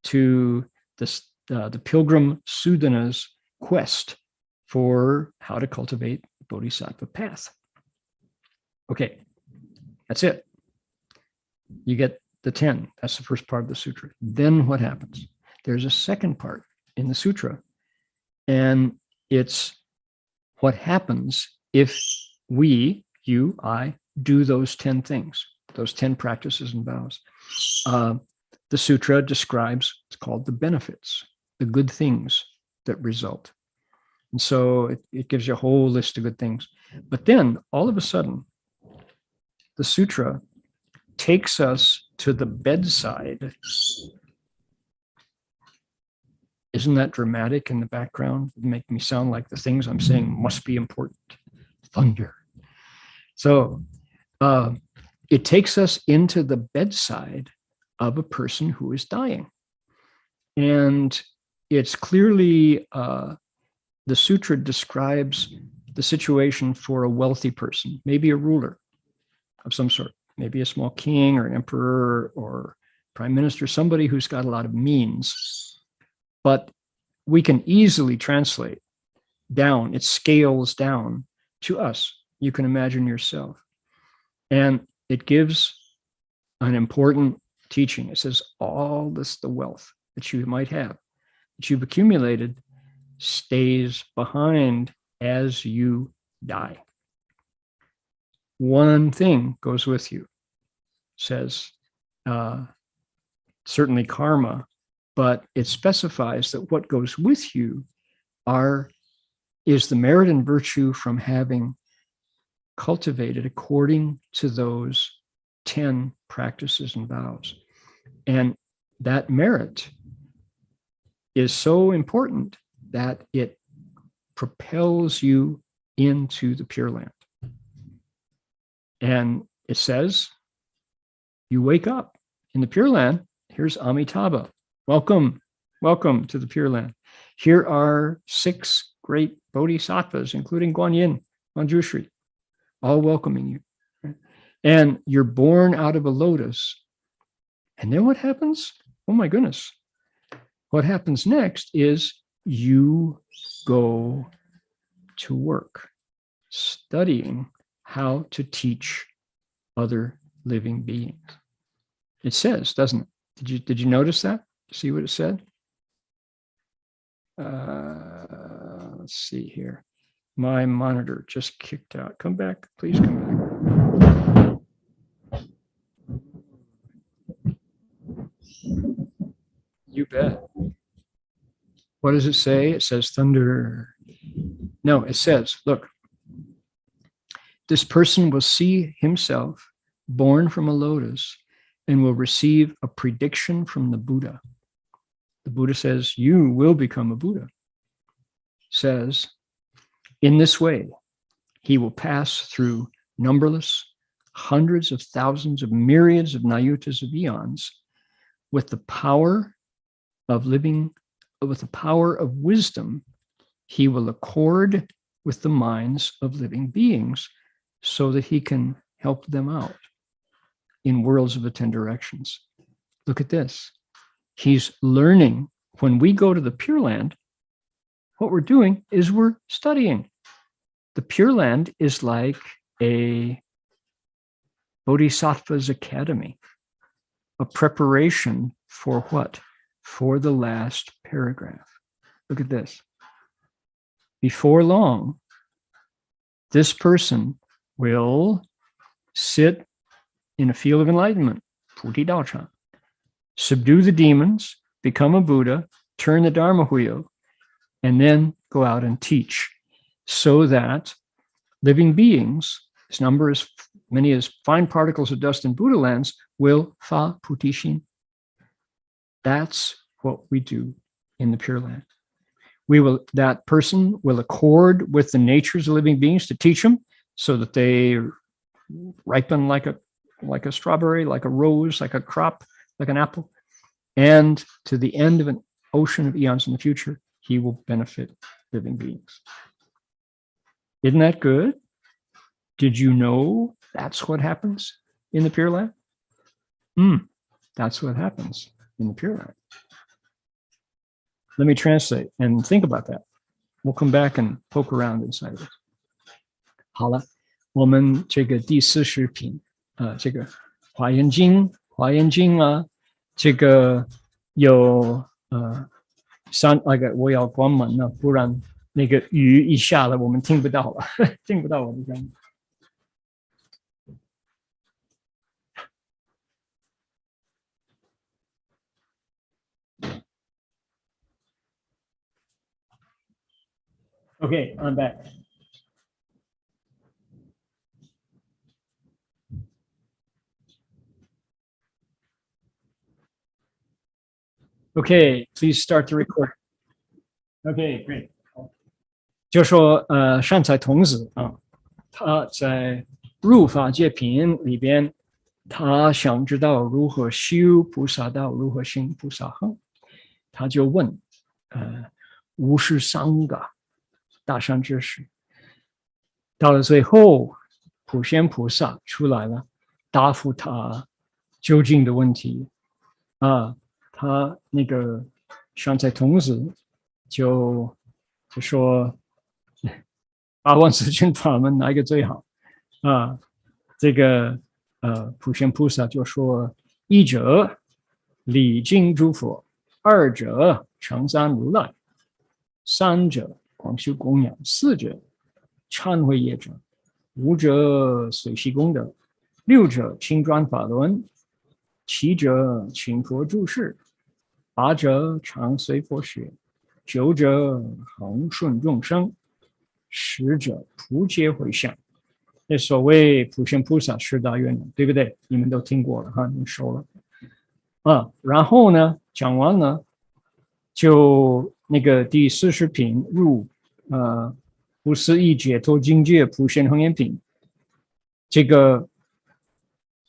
S1: to this, the pilgrim Sudana's quest for how to cultivate the Bodhisattva path. Okay, that's it. You get the 10. That's the first part of the sutra. Then what happens? There's a second part in the sutra, and it's what happens if we, you, I, do those 10 things, those 10 practices and vows. The sutra describes, it's called the benefits, the good things that result. And so it gives you a whole list of good things. But then all of a sudden, the sutra takes us to the bedside. Isn't that dramatic in the background? It makes me sound like the things I'm saying must be important. Thunder. So it takes us into the bedside of a person who is dying. And it's clearly, the sutra describes the situation for a wealthy person, maybe a ruler of some sort, maybe a small king or an emperor or prime minister, somebody who's got a lot of means. But we can easily translate down, it scales down to us. You can imagine yourself. And it gives an important teaching. It says all this, the wealth that you might have, that you've accumulated, stays behind as you die. One thing goes with you, says certainly karma, but it specifies that what goes with you is the merit and virtue from having cultivated according to those 10 practices and vows. And that merit is so important that it propels you into the Pure Land. And it says, you wake up in the Pure Land. Here's Amitabha. Welcome, welcome to the Pure Land. Here are 6 great bodhisattvas, including Guanyin, Manjushri, all welcoming you. And you're born out of a lotus. And then what happens? Oh my goodness. What happens next is you go to work, studying how to teach other living beings. It says, doesn't it? Did you notice that? See what it said? Let's see here. My monitor just kicked out. Come back, please come back. You bet. What does it say? It says thunder. No, it says, look, this person will see himself born from a lotus and will receive a prediction from the Buddha. The Buddha says, you will become a Buddha. Says, in this way, he will pass through numberless hundreds of thousands of myriads of nayutas of eons with the power of living, with the power of wisdom. He will accord with the minds of living beings so that he can help them out in worlds of the 10 directions. Look at this. He's learning. When we go to the Pure Land, what we're doing is we're studying. The Pure Land is like a Bodhisattva's academy, a preparation for what? For the last paragraph. Look at this. Before long, this person will sit in a field of enlightenment, Puti Daochang, subdue the demons, become a Buddha, turn the Dharma wheel, and then go out and teach, so that living beings, as number as many as fine particles of dust in Buddha lands, will fa putishin. That's what we do in the Pure Land. That person will accord with the natures of living beings to teach them, so that they ripen like a strawberry, like a rose, like a crop, like an apple. And to the end of an ocean of eons in the future, he will benefit living beings. Isn't that good? Did you know that's what happens in the Pure Land? That's what happens in the Pure Land. Let me translate and think about that. We'll come back and poke around inside of it. 好了，我们这个第40品，这个华严经啊，这个有那个我要关门了，不然那个雨一下了，我们听不到了，听不到我的讲。Okay, I'm back. Okay, please start the record. Okay, great. 就说善财童子啊，他在入法界品里边，他想知道如何修菩萨道，如何行菩萨行，他就问无事三个大善知识。到了最后，普贤菩萨出来了，答复他究竟的问题啊。他那个善财童子就说八万四千法门哪一个最好啊？这个普贤菩萨就说：一者礼敬诸佛，二者承赞如来，三者广修供养，四者忏悔业障，五者随喜功德，六者轻转法轮，七者请佛住世，八者常随佛学，九者恒顺众生，十者普皆回向。那所谓普贤菩萨十大愿望，对不对？你们都听过了哈，你们熟了啊。然后呢，讲完了，就那个第40品入不思议解脱境界普贤恒愿品，这个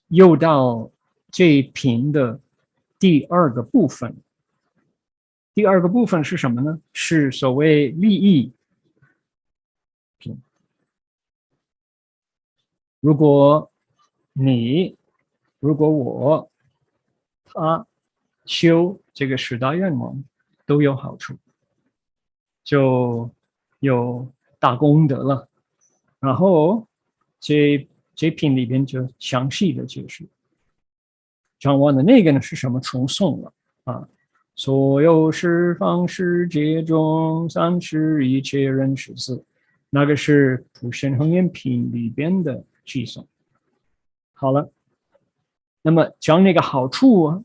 S1: 又到这一品的第二个部分。第二个部分是什么呢？是所谓利益品。如果我他修这个十大愿望都有好处，就有大功德了。然后这这篇里边就详细的解释。讲完了那个呢是什么？重诵了啊。所有十方世界中，三世一切人世事，那个是普贤恒愿品里边的寄诵。好了，那么讲那个好处啊，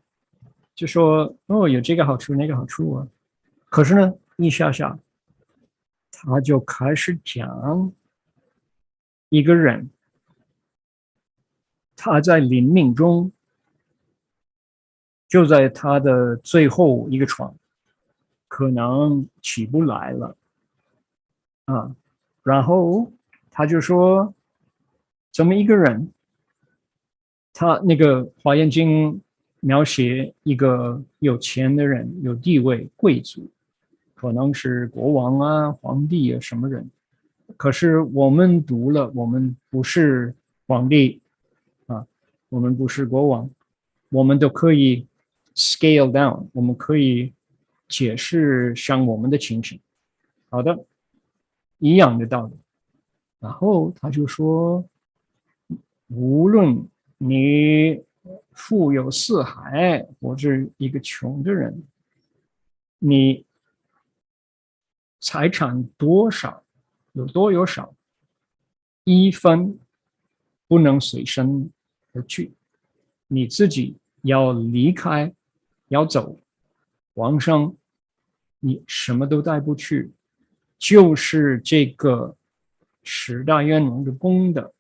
S1: 就说哦有这个好处那个好处啊，可是呢一下下他就开始讲一个人他在临命中，就在他的最后一个床，可能起不来了啊，然后他就说，这么一个人，他那个《华严经》描写一个有钱的人，有地位贵族，可能是国王啊、皇帝啊什么人，可是我们读了，我们不是皇帝啊，我们不是国王，我们都可以 scale down， 我们可以解释像我们的情形。好的，一样的道理。然后他就说，无论你富有四海，或是一个穷的人，你财产多少，有多有少，一分不能随身而去，你自己要离开，要走，往生，你什么都带不去，就是这个十大愿望的功德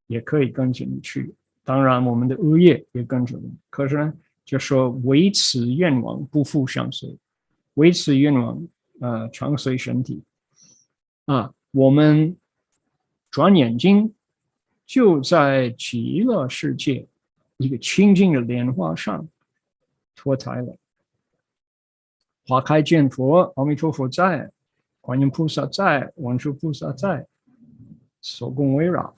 S1: 也可以跟着你去，当然我们的恶业也跟着你。可是呢，就说唯此愿望不负相随，唯此愿望常随身体啊。我们转眼睛就在极乐世界一个清净的莲花上脱胎了。花开见佛，阿弥陀佛在，观音菩萨在，文殊菩萨在，手供围绕，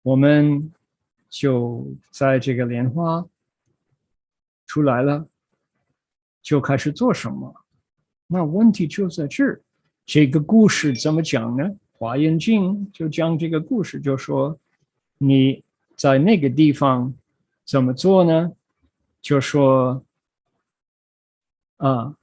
S1: 我们就在这个莲花出来了，就开始做什么？那问题就在这儿。这个故事怎么讲呢？华严经就讲这个故事，就说你在那个地方怎么做呢？就说啊，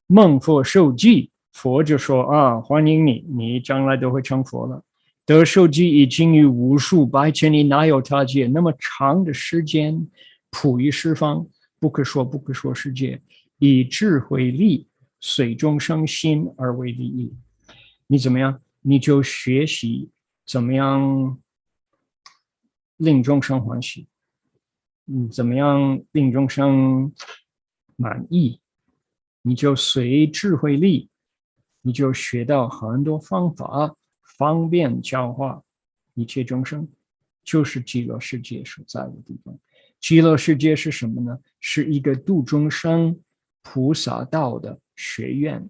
S1: 梦佛受记，佛就说啊，欢迎你，你将来都会成佛了。得受记已经于无数百千里，哪有他界那么长的时间，普于十方，不可说世界，以智慧力随众生心而为利益。你怎么样？你就学习怎么样令众生欢喜，怎么样令众生满意，你就随智慧力，你就学到很多方法，方便教化一切众生，就是极乐世界所在的地方。极乐世界是什么呢？是一个度众生菩萨道的学院，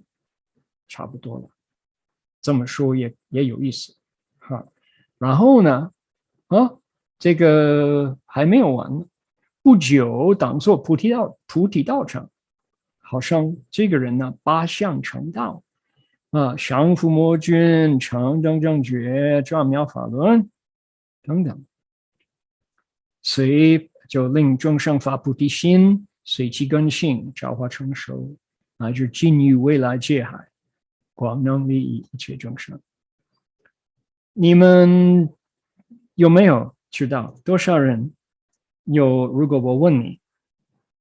S1: 差不多了。这么说也有意思哈。然后呢，这个还没有完呢。不久，当作菩提道场，好像这个人呢，八相成道啊，降伏魔君，成等正觉，转妙法轮等等，随就令众生发菩提心，随其根性，教化成熟，乃至尽于未来界海，广能利益一切众生。你们有没有知道多少人有？如果我问你，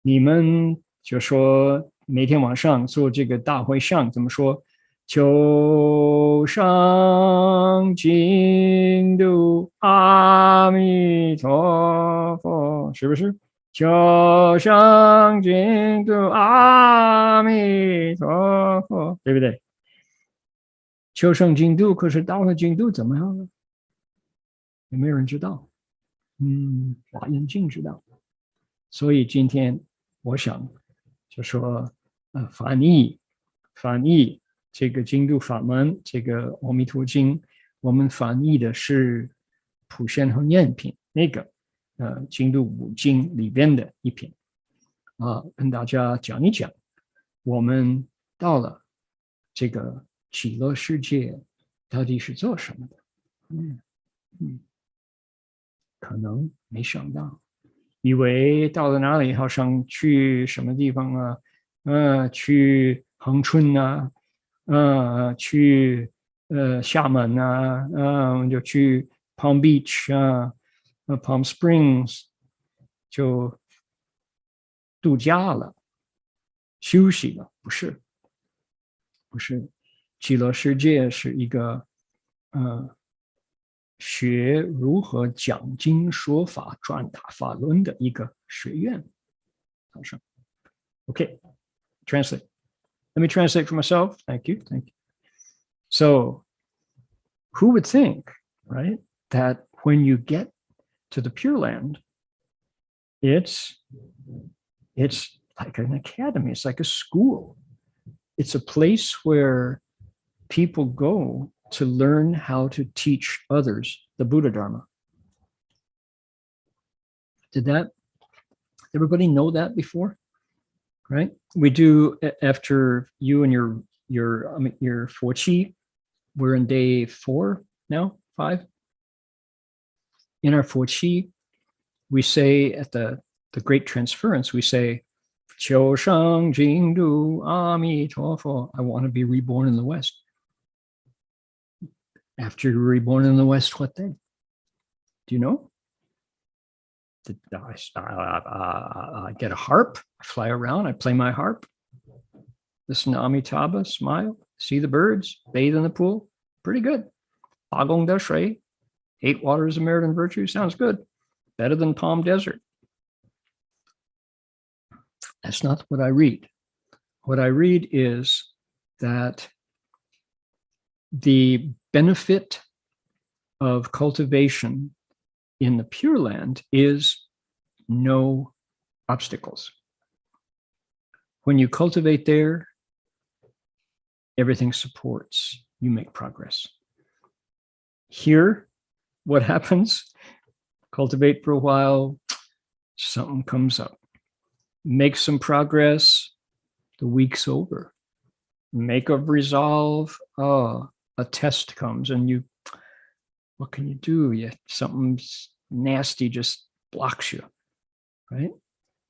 S1: 你们就说每天晚上做这个大会上怎么说？求上净土阿弥陀佛，是不是？求上净土阿弥陀佛，对不对？求生净土，可是到了净土怎么样呢？有没有人知道？华严经知道。所以今天我想就说，翻译这个净土法门，这个阿弥陀经，我们翻译的是普贤恒愿品那个净土五经里边的一品啊，跟大家讲一讲，我们到了这个极乐世界到底是做什么的。可能没想到，以为到了哪里好像去什么地方啊，去恒春啊，去厦门啊，就去 Palm Beach 啊，Palm Springs 就度假了，休息了，不是，极乐世界是一个学如何讲经说法、传达法轮的一个学院。好像 Okay, translate. Let me translate for myself. Thank you. So, who would think, right, that when you get to the Pure Land, it's like an academy, it's like a school. It's a place where people go to learn how to teach others the Buddha Dharma. Did everybody know that before? Right? We do after you and your 佛七. We're in day 4 now, 5. In our 佛七, we say at the Great Transference, we say, 求生净土阿弥陀佛. I want to be reborn in the West. After you're reborn in the West, what then? Do you know? I get a harp, I fly around, I play my harp, listen to Amitabha, smile, see the birds, bathe in the pool. Pretty good. Bagong Da Shui, 8 waters of merit and virtue, sounds good. Better than Palm Desert. That's not what I read. What I read is that the benefit of cultivation in the Pure Land is no obstacles. When you cultivate there, everything supports, you make progress. Here, what happens? Cultivate for a while, something comes up. Make some progress, the week's over. Make a resolve, a test comes and what can you do? Something nasty just blocks you, right?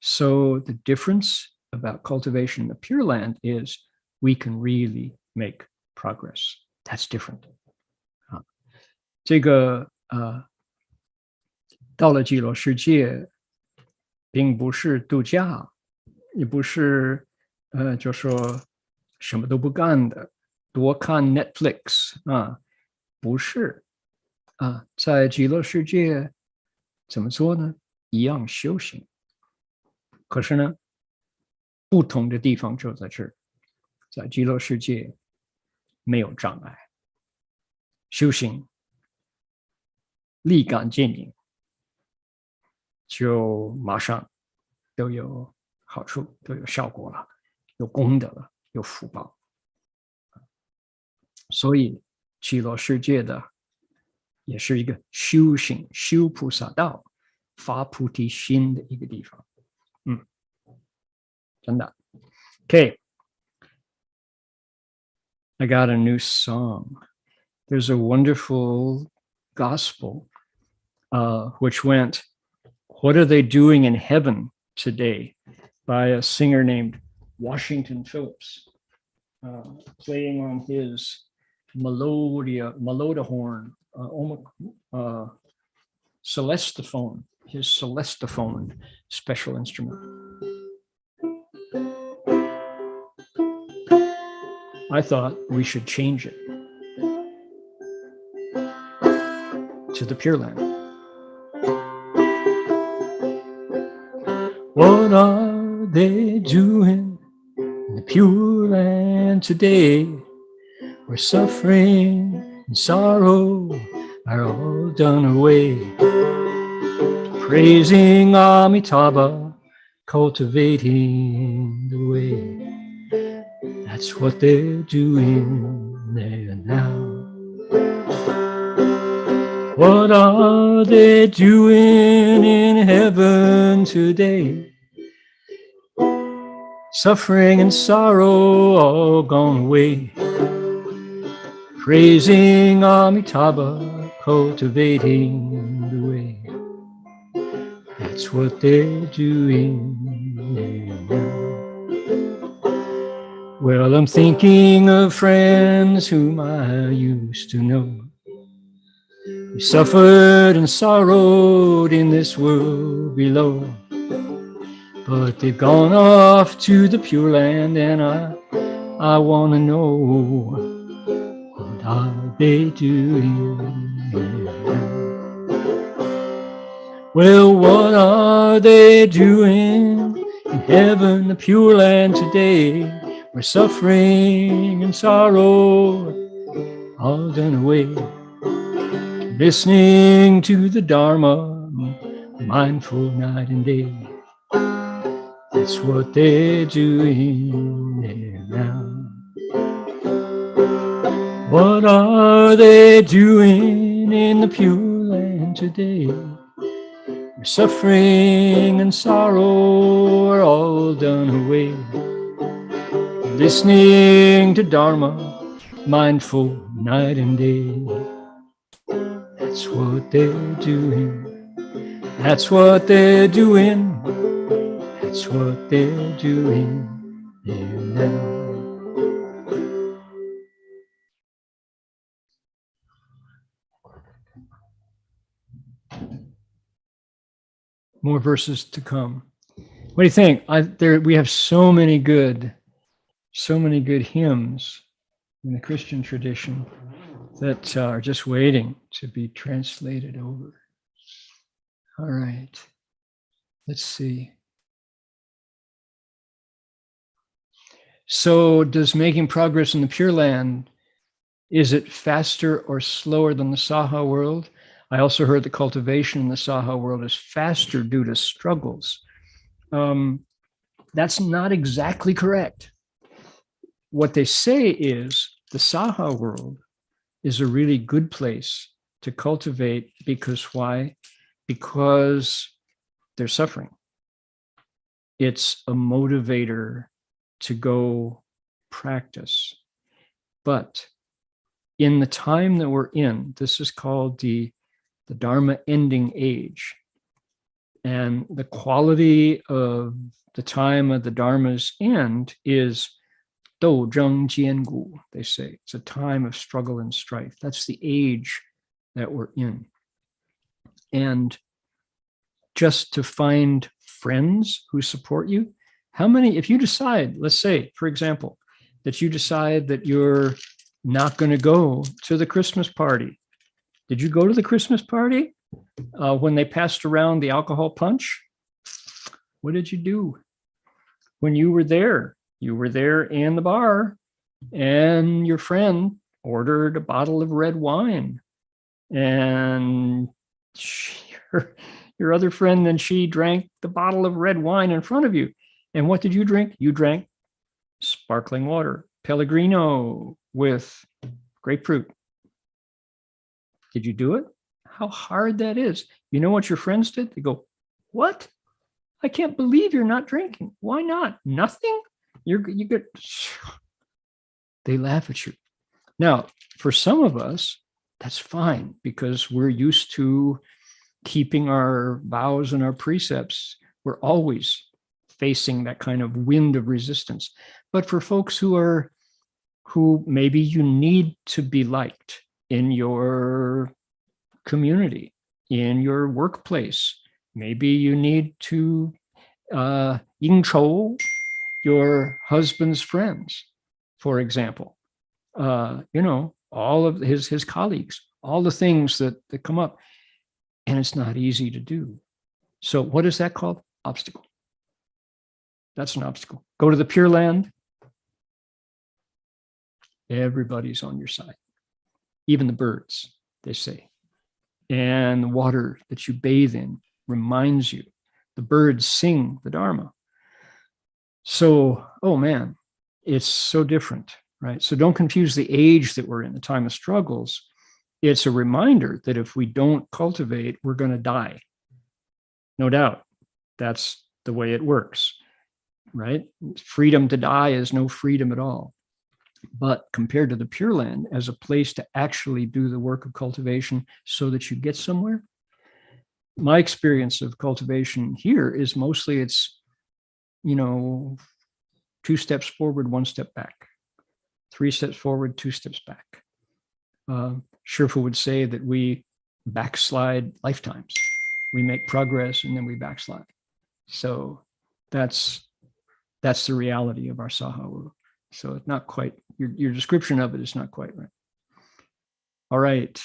S1: So the difference about cultivation in the Pure Land is we can really make progress. That's different. 这个到了极乐世界，并不是度假，也不是就说什么都不干的，多看 Netflix 不是。在极乐世界怎么做呢？一样修行。可是呢，不同的地方就在这儿，在极乐世界没有障碍，修行立竿见影，就马上都有好处，都有效果了，有功德了，有福报。所以极乐世界的也是一个修行、修菩萨道、发菩提心的一个地方。真的。Okay. I got a new song. There's a wonderful gospel which went, "What are they doing in heaven today?" by a singer named Washington Phillips, playing on his melodihorn, celestiphone, his celestiphone special instrument. I thought we should change it to the Pure Land. What are they doing in the Pure Land today, where suffering and sorrow are all done away? Praising Amitabha, cultivating the way. That's what they're doing there now. What are they doing in heaven today? Suffering and sorrow all gone away. Praising Amitabha, cultivating the way. That's what they're doing now. Well, I'm thinking of friends whom I used to know. We suffered and sorrowed in this world below, but they've gone off to the Pure Land, and I want to know, what are they doing now? Well, what are they doing in heaven, the Pure Land today, where suffering and sorrow are all done away? Listening to the Dharma, mindful night and day. That's what they're doing there now. What are they doing in the Pure Land today, where suffering and sorrow are all done away? Listening to Dharma, mindful night and day. That's what they're doing. That's what they're doing. That's what they're doing there now. More verses to come. What do you think? We have so many good hymns in the Christian tradition that are just waiting to be translated over. All right, let's see. So does making progress in the Pure Land, is it faster or slower than the Saha world? I also heard the cultivation in the Saha world is faster due to struggles. That's not exactly correct. What they say is the Saha world is a really good place to cultivate because why? Because they're suffering. It's a motivator to go practice. But in the time that we're in, this is called the Dharma ending age. And the quality of the time of the Dharma's end is dou zheng jian gu, they say. It's a time of struggle and strife. That's the age that we're in. And just to find friends who support you, how many, if you decide, let's say, for example, that you decide that you're not going to go to the Christmas party. Did you go to the Christmas party when they passed around the alcohol punch? What did you do? When you were there in the bar, and your friend ordered a bottle of red wine, and your other friend, then she drank the bottle of red wine in front of you. And what did you drink? You drank sparkling water, Pellegrino with grapefruit. Did you do it? How hard that is. You know what your friends did? They go, what? I can't believe you're not drinking. Why not? Nothing? You get. They laugh at you. Now, for some of us, that's fine because we're used to keeping our vows and our precepts. We're always facing that kind of wind of resistance. But for folks who maybe you need to be liked in your community, in your workplace, maybe you need to yingchou your husband's friends, for example. All of his colleagues, all the things that come up, and it's not easy to do. So what is that called? Obstacle. That's an obstacle. Go to the Pure Land. Everybody's on your side, even the birds, they say. And the water that you bathe in reminds you. The birds sing the Dharma. So, oh man, it's so different, right? So don't confuse the age that we're in, the time of struggles. It's a reminder that if we don't cultivate, we're going to die. No doubt. That's the way it works, right? Freedom to die is no freedom at all. But compared to the Pure Land as a place to actually do the work of cultivation so that you get somewhere, my experience of cultivation here is mostly it's, 2 steps forward, 1 step back, 3 steps forward, 2 steps back. Shifu would say that we backslide lifetimes. We make progress and then we backslide. So that's the reality of our Sahawu. So it's not quite, your description of it is not quite right. All right.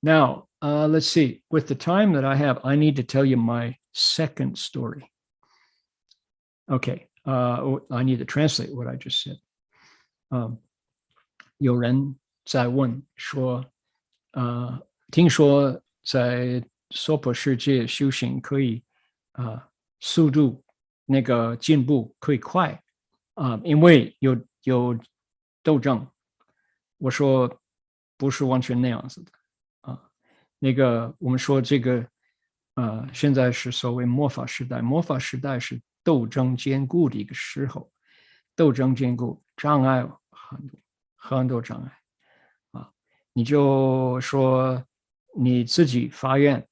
S1: Now, let's see. With the time that I have, I need to tell you my second story. Okay. I need to translate what I just said. 有人在问说，听说在娑婆世界修行可以速度那个进步可以快因为有斗争。我说不是完全那样子的那个我们说这个现在是所谓末法时代，末法时代是斗争坚固的一个时候，斗争坚固，障碍很多障碍你就说你自己发愿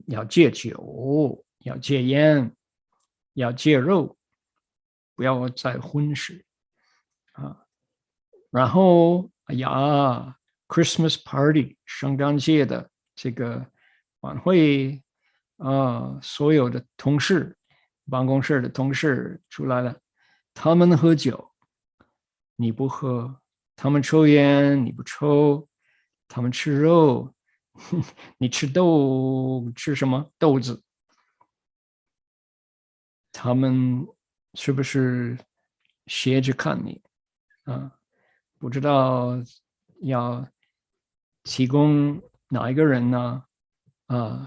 S1: 要戒酒，要戒烟，要戒肉，不要再荤食然后Christmas party 圣诞节的这个晚会所有的同事，办公室的同事出来了，他们喝酒，你不喝；他们抽烟，你不抽；他们吃肉，你吃什么豆子？他们是不是斜着看你不知道要提供哪一个人呢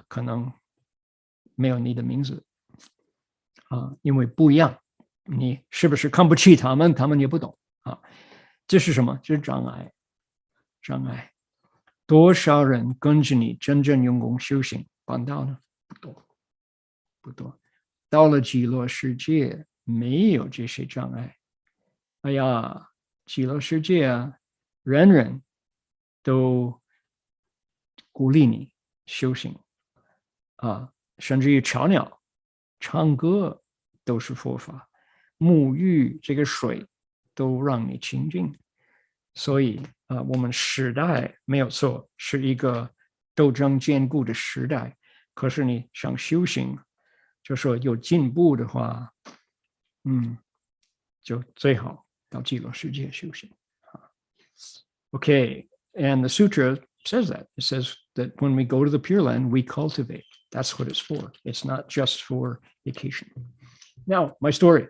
S1: 可能没有你的名字因为不一样，你是不是看不起他们，他们也不懂这是什么？这是障碍。多少人跟着你真正用功修行办到呢？不多。到了极乐世界没有这些障碍。哎呀，极乐世界人人都鼓励你修行甚至于鸟鸟唱歌都是佛法，沐浴这个水都让你清净。所以我们时代没有错，是一个斗争坚固的时代。可是你想修行，就说有进步的话，就最好到极乐世界修行。Okay, and the sutra says that. It says that when we go to the Pure Land, we cultivate. That's what it's for. It's not just for vacation. Now, my story.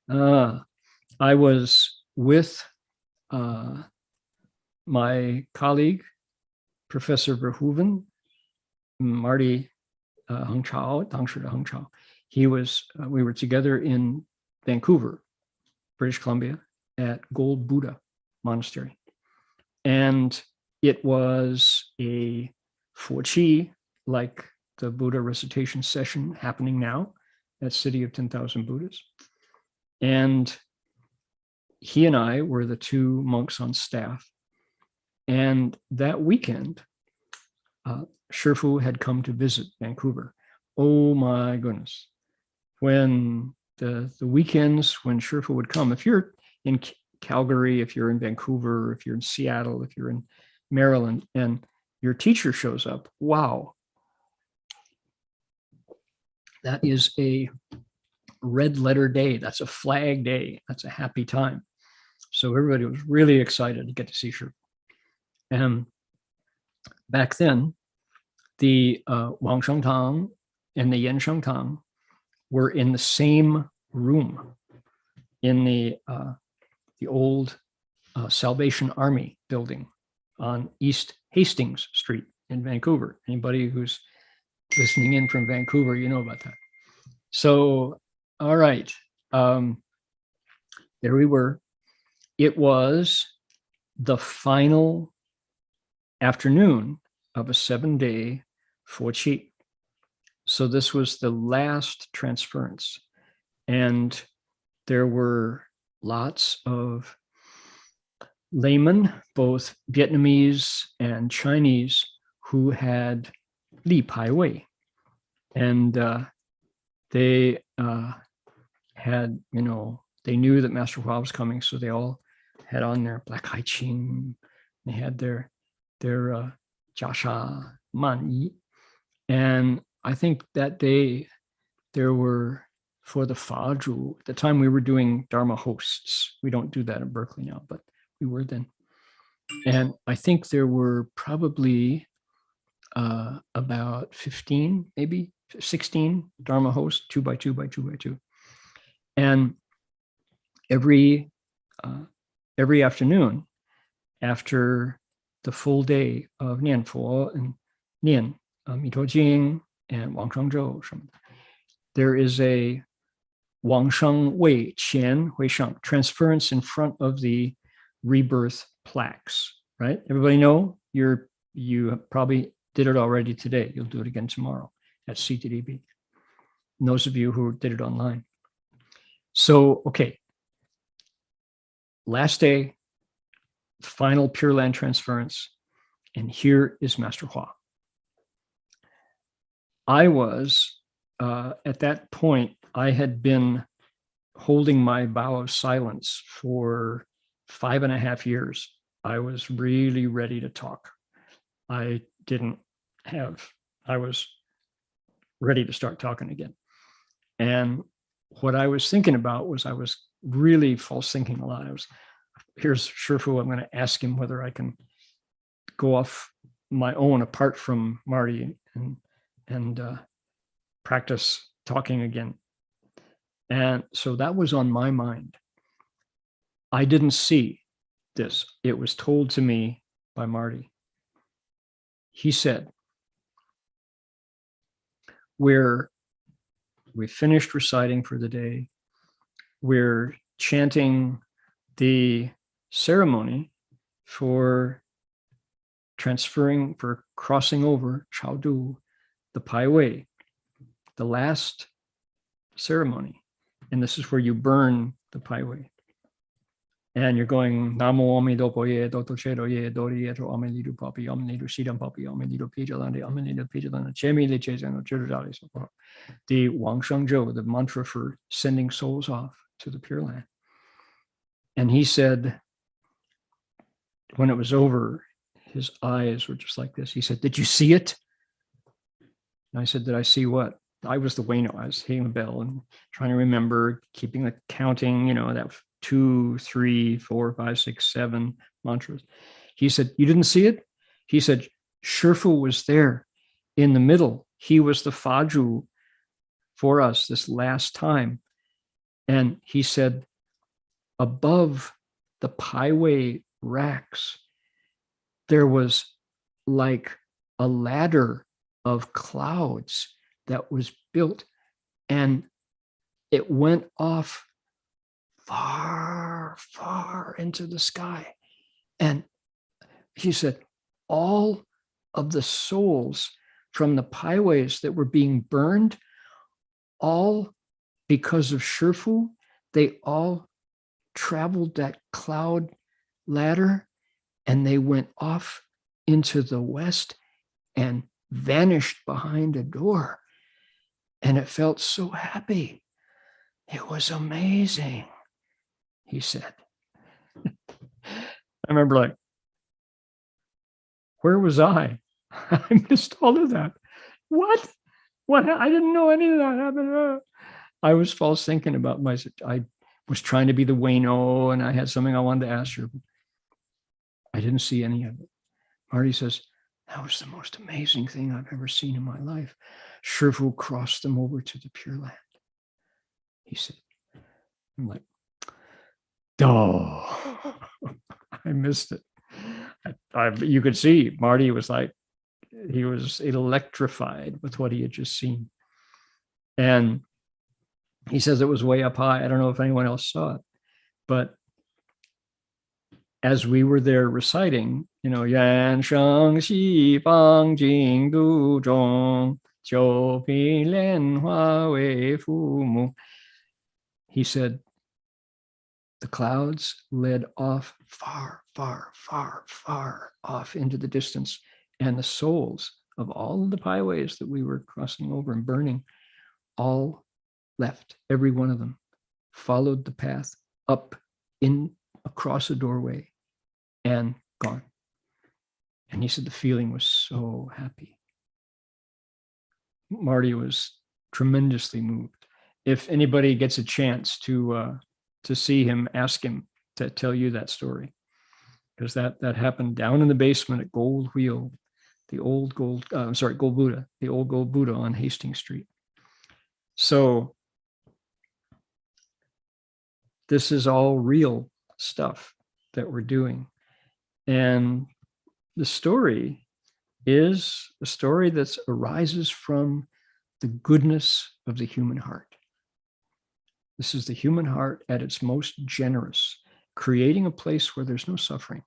S1: I was with my colleague, Professor Verhoeven, Marty Heng Sure, 当时的 Heng Sure. We were together in Vancouver, British Columbia, at Gold Buddha Monastery. And it was a Forchi, like the Buddha recitation session happening now at City of 10,000 Buddhas. And he and I were the 2 monks on staff. And that weekend, Shifu had come to visit Vancouver. Oh my goodness. When the weekends when Shifu would come, if you're in Calgary, if you're in Vancouver, if you're in Seattle, if you're in Maryland, and your teacher shows up, wow. That is a red letter day. That's a flag day. That's a happy time. So everybody was really excited to get to see Shifu. And back then, the Wang Shengtang and the Yan Shengtang were in the same room in the old Salvation Army building on East Hastings Street in Vancouver. Anybody who's listening in from Vancouver, you know about that. So, all right, there we were. It was the final afternoon of a 7-day Forchi. So this was the last transference. And there were lots of laymen, both Vietnamese and Chinese, who had Li Pai Wei. And they had, they knew that Master Hua was coming, so they all had on their black hai qing. They had their jiasha man yi. And I think that day there were, for the Faju, at the time we were doing Dharma hosts. We don't do that in Berkeley now, but we were then. And I think there were probably about 15, maybe 16 Dharma hosts, 2 by 2 by 2 by 2. And every afternoon, after the full day of Nian Fo and Nian Amitabha Jing and Wang Shangzhou, there is a Wang Sheng Wei Qian Hui Sheng, transference in front of the rebirth plaques, right? Everybody know you probably did it already today. You'll do it again tomorrow at CTDB. And those of you who did it online. So, okay. Last day, final Pure Land transference. And here is Master Hua. I was, at that point, I had been holding my vow of silence for 5.5 years. I was really ready to talk. I was ready to start talking again. And what I was thinking about was I was really false thinking a lot. Here's Shifu, I'm going to ask him whether I can go off my own apart from Marty and practice talking again. And so that was on my mind. I didn't see this. It was told to me by Marty. He said, we finished reciting for the day. We're chanting the ceremony for transferring, for crossing over Chaodu, the Pai Wei, the last ceremony. And this is where you burn the Pai Wei. And you're going, Namo Amitabha Ye, Doto Chedo Ye, Dori Yeto Amelidu Papi, Amelidu Sidam Papi, Amelidu Pijalandi, Amelidu Pijalanda, Chemi Le Chezano, Chudali. The Wang Shengzhou, the mantra for sending souls off to the Pure Land. And he said, when it was over, his eyes were just like this. He said, did you see it? And I said, did I see what? I was the Wayno. I was hitting the bell and trying to remember, keeping the counting, that 2, 3, 4, 5, 6, 7 mantras. He said, you didn't see it? He said, Shifu was there in the middle. He was the Faju for us this last time. And he said, above the Pai Wei racks, there was like a ladder of clouds that was built, and it went off far, far into the sky. And he said, all of the souls from the Pai Weis that were being burned, all because of Shifu, they all traveled that cloud ladder and they went off into the west and vanished behind a door. And it felt so happy. It was amazing, he said. I remember like, where was I? I missed all of that. What? I didn't know any of that happened. I was false thinking about myself. I was trying to be the Wayno and I had something I wanted to ask her. I didn't see any of it. Marty says, that was the most amazing thing I've ever seen in my life. Shifu crossed them over to the Pure Land. He said, I'm like, oh, I missed it. You could see Marty was like, he was electrified with what he had just seen. And he says it was way up high. I don't know if anyone else saw it, but as we were there reciting, Yan Sheng Xi Bang Jing Du Zhong Jiu Pi Lian Hua Wei Fu Mu. He said, the clouds led off far, far, far, far off into the distance, and the souls of all the highways that we were crossing over and burning, all left, every one of them, followed the path up in across a doorway and gone. And he said the feeling was so happy. Marty was tremendously moved. If anybody gets a chance to see him, ask him to tell you that story, because that happened down in the basement at Gold Wheel, the old Gold Buddha, the old Gold Buddha on Hastings Street. So this is all real stuff that we're doing. And the story is a story that arises from the goodness of the human heart. This is the human heart at its most generous, creating a place where there's no suffering,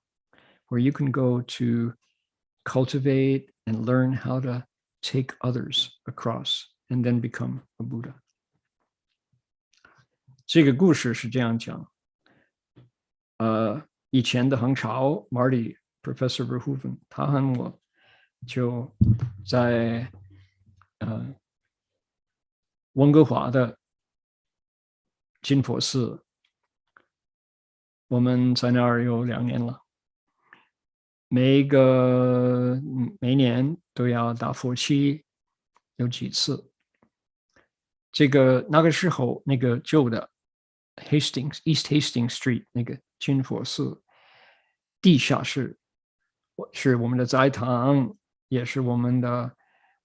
S1: where you can go to cultivate and learn how to take others across and then become a Buddha. 这个故事是这样讲，以前的唐朝 Marty Professor Verhoeven 他和我就在温哥华的金佛寺，我们在那儿有2年了，每年都要打佛七，有几次。那个时候那个旧的 East Hastings Street 那个金佛寺地下室是我们的斋堂，也是我们的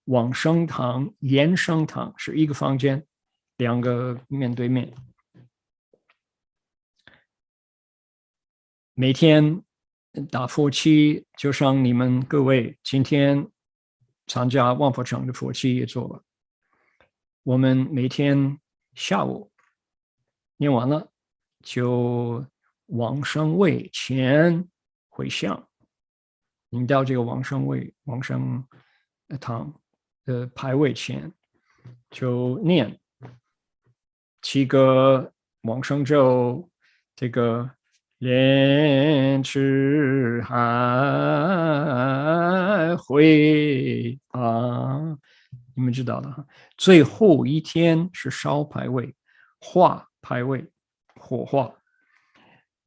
S1: 往生堂、延生堂，是一个房间，2个面对面。每天打佛七，就像你们各位今天参加万佛场的佛七也做了。我们每天下午念完了，就往生位前回向。你到这个往生位、往生堂的牌位前，就念7个往生咒，这个莲池海会啊，你们知道的哈。最后一天是烧牌位、化牌位、火化。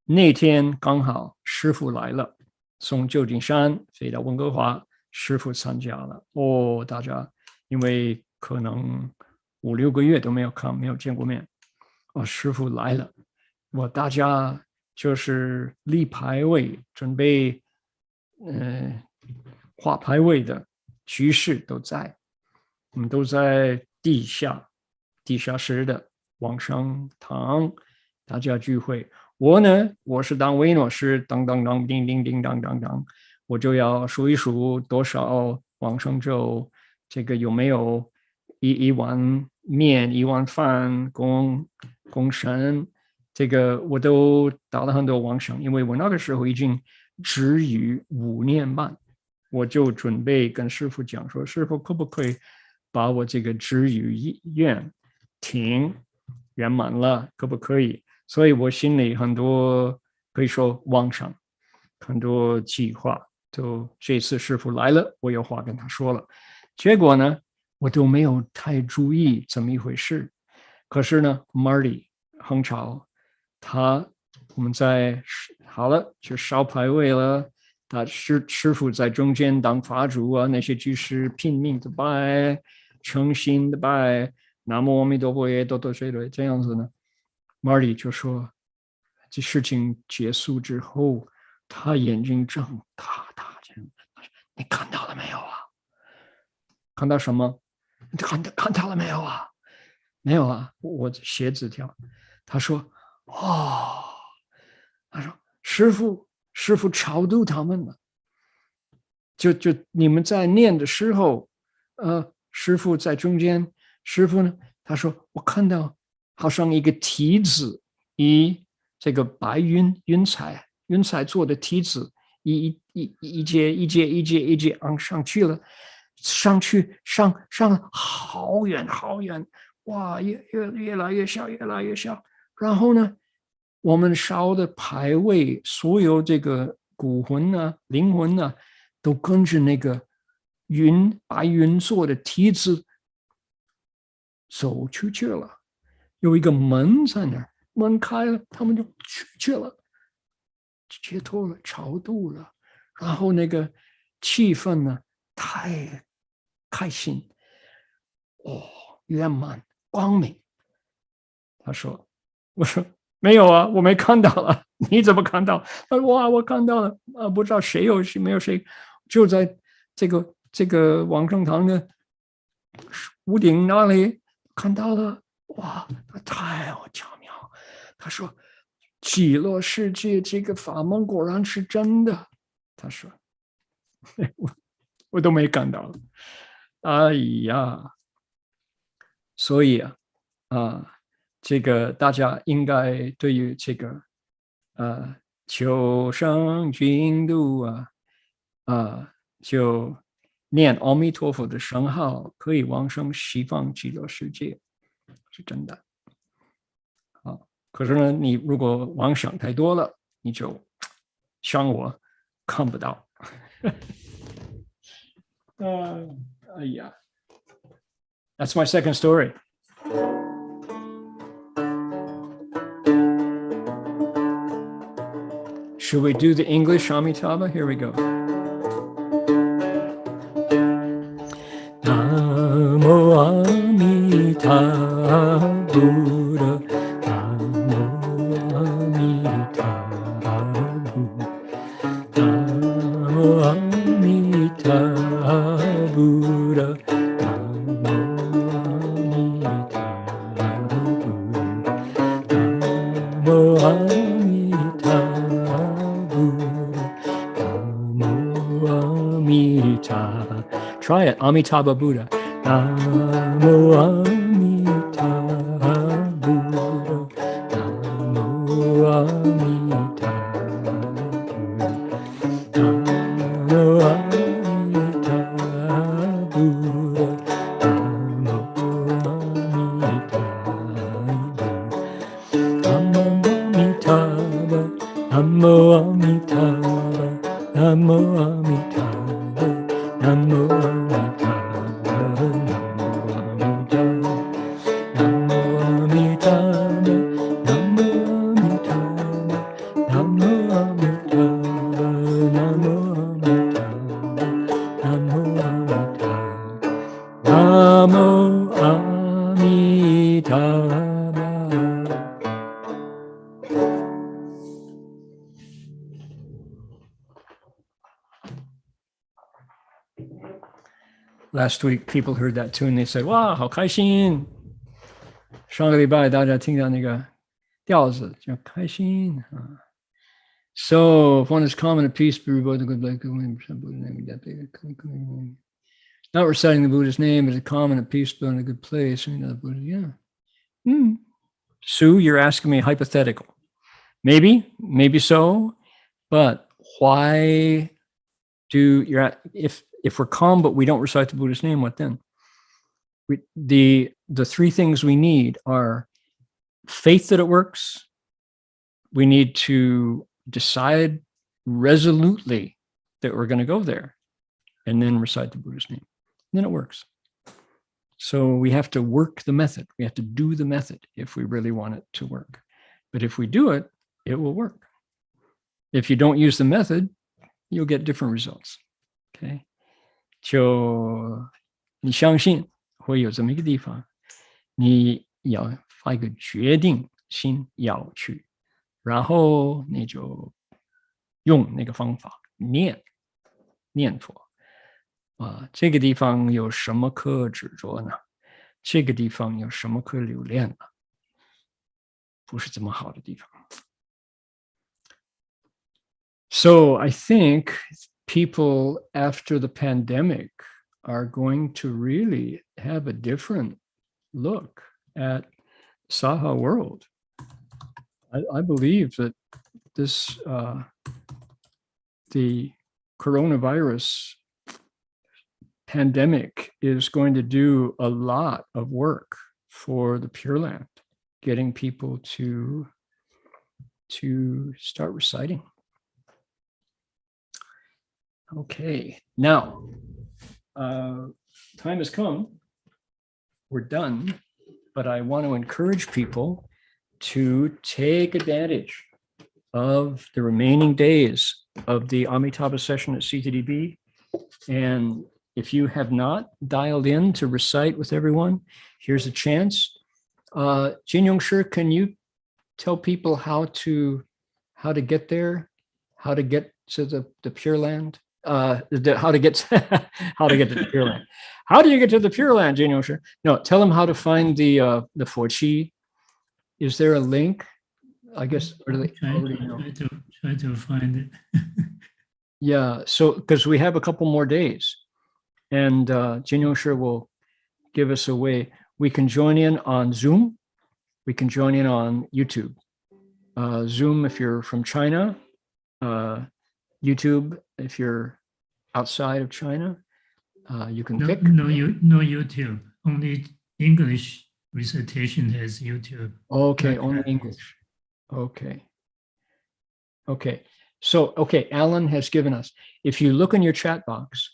S1: 那天刚好师父来了，从旧金山飞到温哥华，师父参加了。大家因为可能5、6个月都没有见过面，师父来了，大家就是立牌位，准备画牌位的居士都在，我们都在地下室的往生堂，大家聚会。我是当维诺师，当叮叮叮当，我就要数一数多少往生咒，这个有没有一碗面、1碗饭供神，这个我都打了很多往生，因为我那个时候已经止语5年半，我就准备跟师父讲说，师父可不可以把我这个止语愿圆满了，可不可以？所以我心里很多可以说妄想，很多计划，就这次师父来了，我有话跟他说了，结果呢，我都没有太注意怎么一回事。可是呢 Marty 亨朝我们好了就烧牌位了，他师父在中间当法主啊，那些居士拼命的拜，诚心的拜，南无阿弥陀佛耶，多多水雷，这样子呢。Marty 就说，这事情结束之后，他眼睛睁大大，你看到了没有啊？看到什么？看到了没有啊？没有啊，我写纸条。他说，他说师父超度他们了。就你们在念的时候，师父在中间，师父呢，他说我看到好像一个梯子，这个白云彩做的梯子，一阶上去了，上了好远好远，哇，越来越小，越来越小。然后呢，我们烧的牌位，所有这个骨魂啊、灵魂啊，都跟着那个白云做的梯子走出去了，有一个门在那儿，门开了，他们就去了，解脱了，超度了，然后那个气氛呢，太开心，圆满光明。他说，我说没有啊，我没看到啊，你怎么看到？他说哇，我看到了啊，不知道谁有谁没有谁，就在这个往生堂的屋顶那里看到了，哇，太巧妙。他说极乐世界这个法门果然是真的。他说我都没看到。哎呀，所以这个大家应该对于这个求生净土就念阿弥陀佛的圣号，可以往生西方极乐世界，是真的。可是呢，你如果妄想太多了，你就像我看不到。哎呀 ，That's my second story. Should we do the English Amitabha? Here we go. Namo Amitabha Buddha. Namo Amitabha Buddha. Namo Amitabha Buddha. Namo Amitabha Buddha. Namo Amitabha. Try it. Amitabha Buddha. Namo Amitabha Buddha. Namo Amitabha Buddha. Namo Amitabha Buddha. Namo Amitabha. Namo Amitabha. Namo Amitabha. Namo Amitabha, Namo Amitabha, Namo Amitabha, Namo Amitabha, Namo Amitabha, Namo Amitabha, Namo Amitabha. Last week, people heard that tune. They said, "Wow, 好开心！"上个礼拜大家听到那个调子就开心啊。So, if one is common to peace, not reciting the Buddha's name is a common at peace, but in a good place. Yeah. Sue, you're asking me hypothetical. Maybe so, but why do if we're calm but we don't recite the Buddha's name, what then? The three things we need are faith that it works. We need to decide resolutely that we're going to go there and then recite the Buddha's name. And then it works. So we have to work the method. We have to do the method if we really want it to work. But if we do it, it will work. If you don't use the method, you'll get different results. Okay? 就你相信会有这么一个地方，你要发一个决定心要去，然后你就用那个方法念佛这个地方有什么可执着呢？这个地方有什么可留恋呢？不是这么好的地方。So I think people after the pandemic are going to really have a different look at Saha world. I believe that this the coronavirus pandemic is going to do a lot of work for the Pure Land, getting people to start reciting. Okay, now time has come. We're done, but I want to encourage people to take advantage of the remaining days of the Amitabha session at CTDB. And if you have not dialed in to recite with everyone, here's a chance. Heng Sure, can you tell people how to get there, how to get to the Pure Land? How to get to the Pure Land? How do you get to the Pure Land, Heng Sure? No, tell them how to find the Forqi. Is there a link? I guess, or do they already know?
S3: Try to find it.
S1: Yeah, so because we have a couple more days, and Heng Sure will give us a way. We can join in on Zoom. We can join in on YouTube. Zoom if you're from China. YouTube if you're outside of China. You can pick.
S3: No YouTube. Only English recitation has YouTube.
S1: Okay, only English. Okay. So, Alan has given us, if you look in your chat box,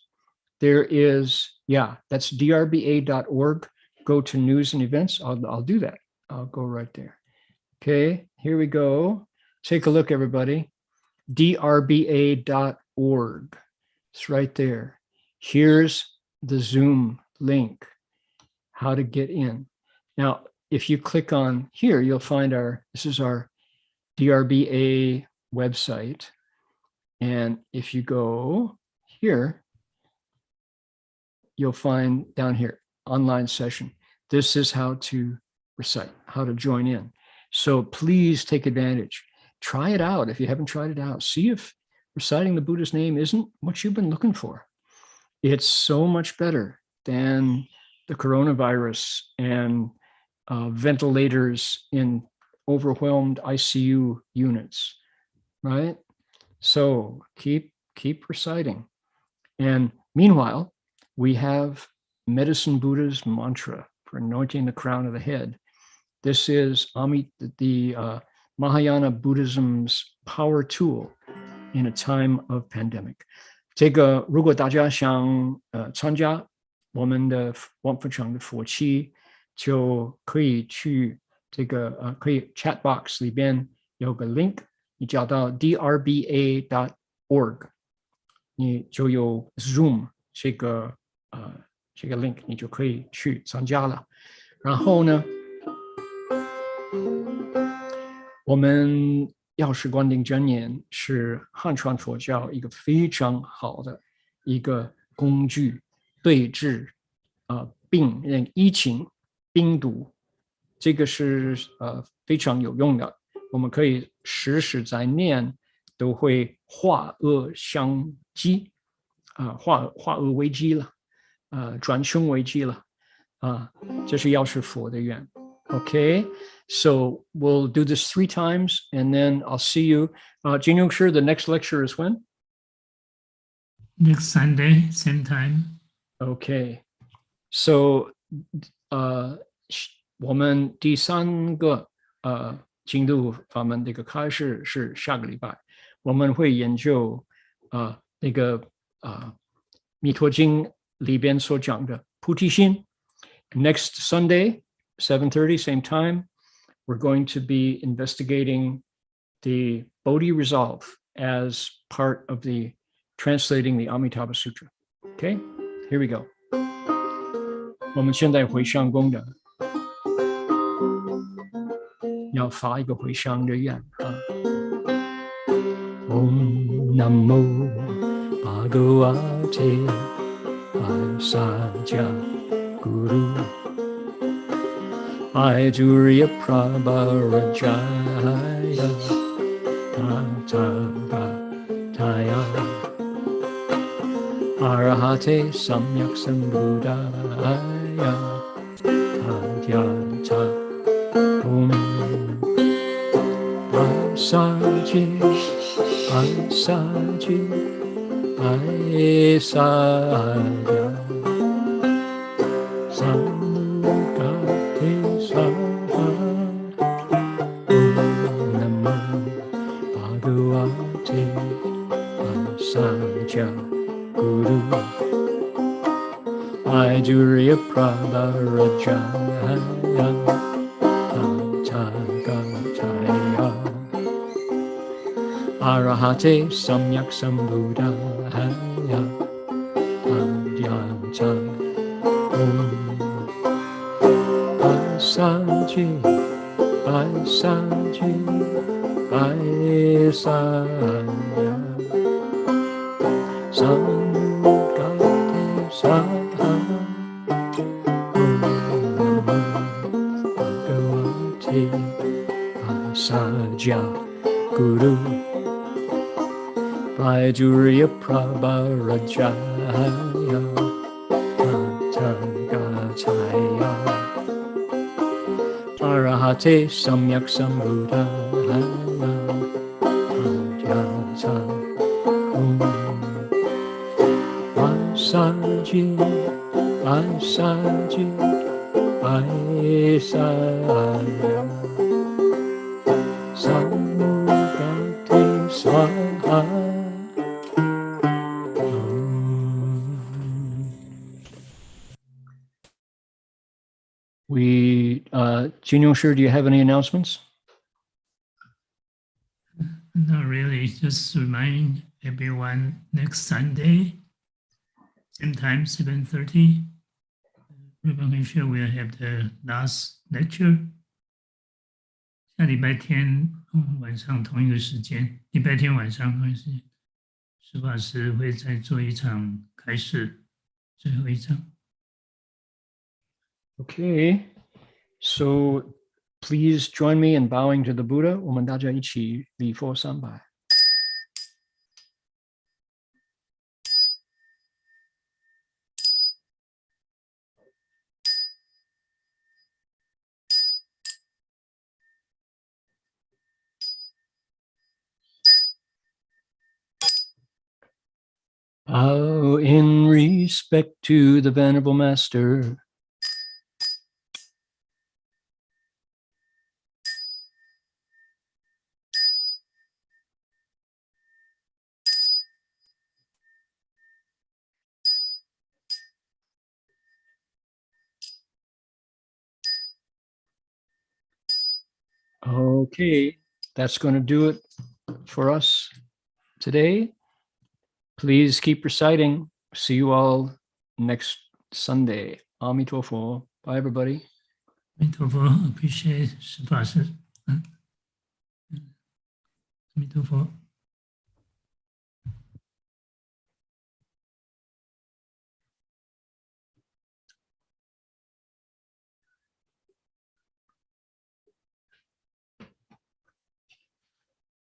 S1: there is, that's drba.org. Go to news and events. I'll do that. I'll go right there. Okay, here we go. Take a look, everybody. drba.org. It's right there. Here's the Zoom link, how to get in. Now, if you click on here, you'll find this is our DRBA website. And if you go here, you'll find down here, online session. This is how to recite, how to join in. So please take advantage. Try it out if you haven't tried it out. See if reciting the Buddha's name isn't what you've been looking for. It's so much better than the coronavirus and ventilators in overwhelmed ICU units, right? So keep reciting. And meanwhile, we have Medicine Buddha's mantra for anointing the crown of the head. This is the Mahayana Buddhism's power tool in a time of pandemic. 这个如果大家想参加我们的王府场的佛期，就可以去这个可以 chat box 里边有个 link， 你找到 drba.org， 你就有 Zoom 这个 link， 你就可以去参加了。然后呢，我们药师灌顶真言是汉传佛教一个非常好的一个工具，对治病人疫情病毒，这个是非常有用的。我们可以时时在念，都会化恶相击，化恶为机了，转凶为吉了，这是药师佛的愿。Okay, so we'll do this 3 times, and then I'll see you. Heng Sure, the next lecture is when?
S3: Next Sunday, same time.
S1: Okay, so 我们第3个净土法门这个开始是下个礼拜，我们会研究那个弥陀经里边所讲的菩提心。Next Sunday, 7:30, same time, we're going to be investigating the Bodhi resolve as part of the translating the Amitabha Sutra. Okay, here we go. 我们现在回向功德，要发一个回向的愿啊。Om Namo Bhagavate Vasaja Guru Aidurya Prabharajaya Tathagataya Arahate Samyak Sambuddhaya Tadyata Om Asaji Asaji Asaja Samukate Saha Om Namo Bhagavate Vasaja Guru Pravarajaya Tathagacaya Arahate Samyak Sambuddhaya Adhyata Asaji Asaji Aisaya Samgate Saha Bhagavate Asaja Guru Vaidurya Pravarajaya Tathagacaya Arahate Samyak Sambuddhaya Adhyata Asaji Asaji Aisaya Samgate Swaha Heng Sure, do you have any announcements?
S3: Not really, just remind everyone next Sunday, same time, 7:30. Heng Sure will have the last lecture. 下礼拜天晚上同一个时间，礼拜天晚上会是释法师会再做一场开示，最后一场。
S1: Okay, so please join me in bowing to the Buddha. 我们大家一起礼佛三拜。Bow in respect to the Venerable Master. Okay, that's going to do it for us today. Please keep reciting. See you all next Sunday. Amitabha. Bye, everybody.
S3: Amitabha, appreciate 释法师。Amitabha.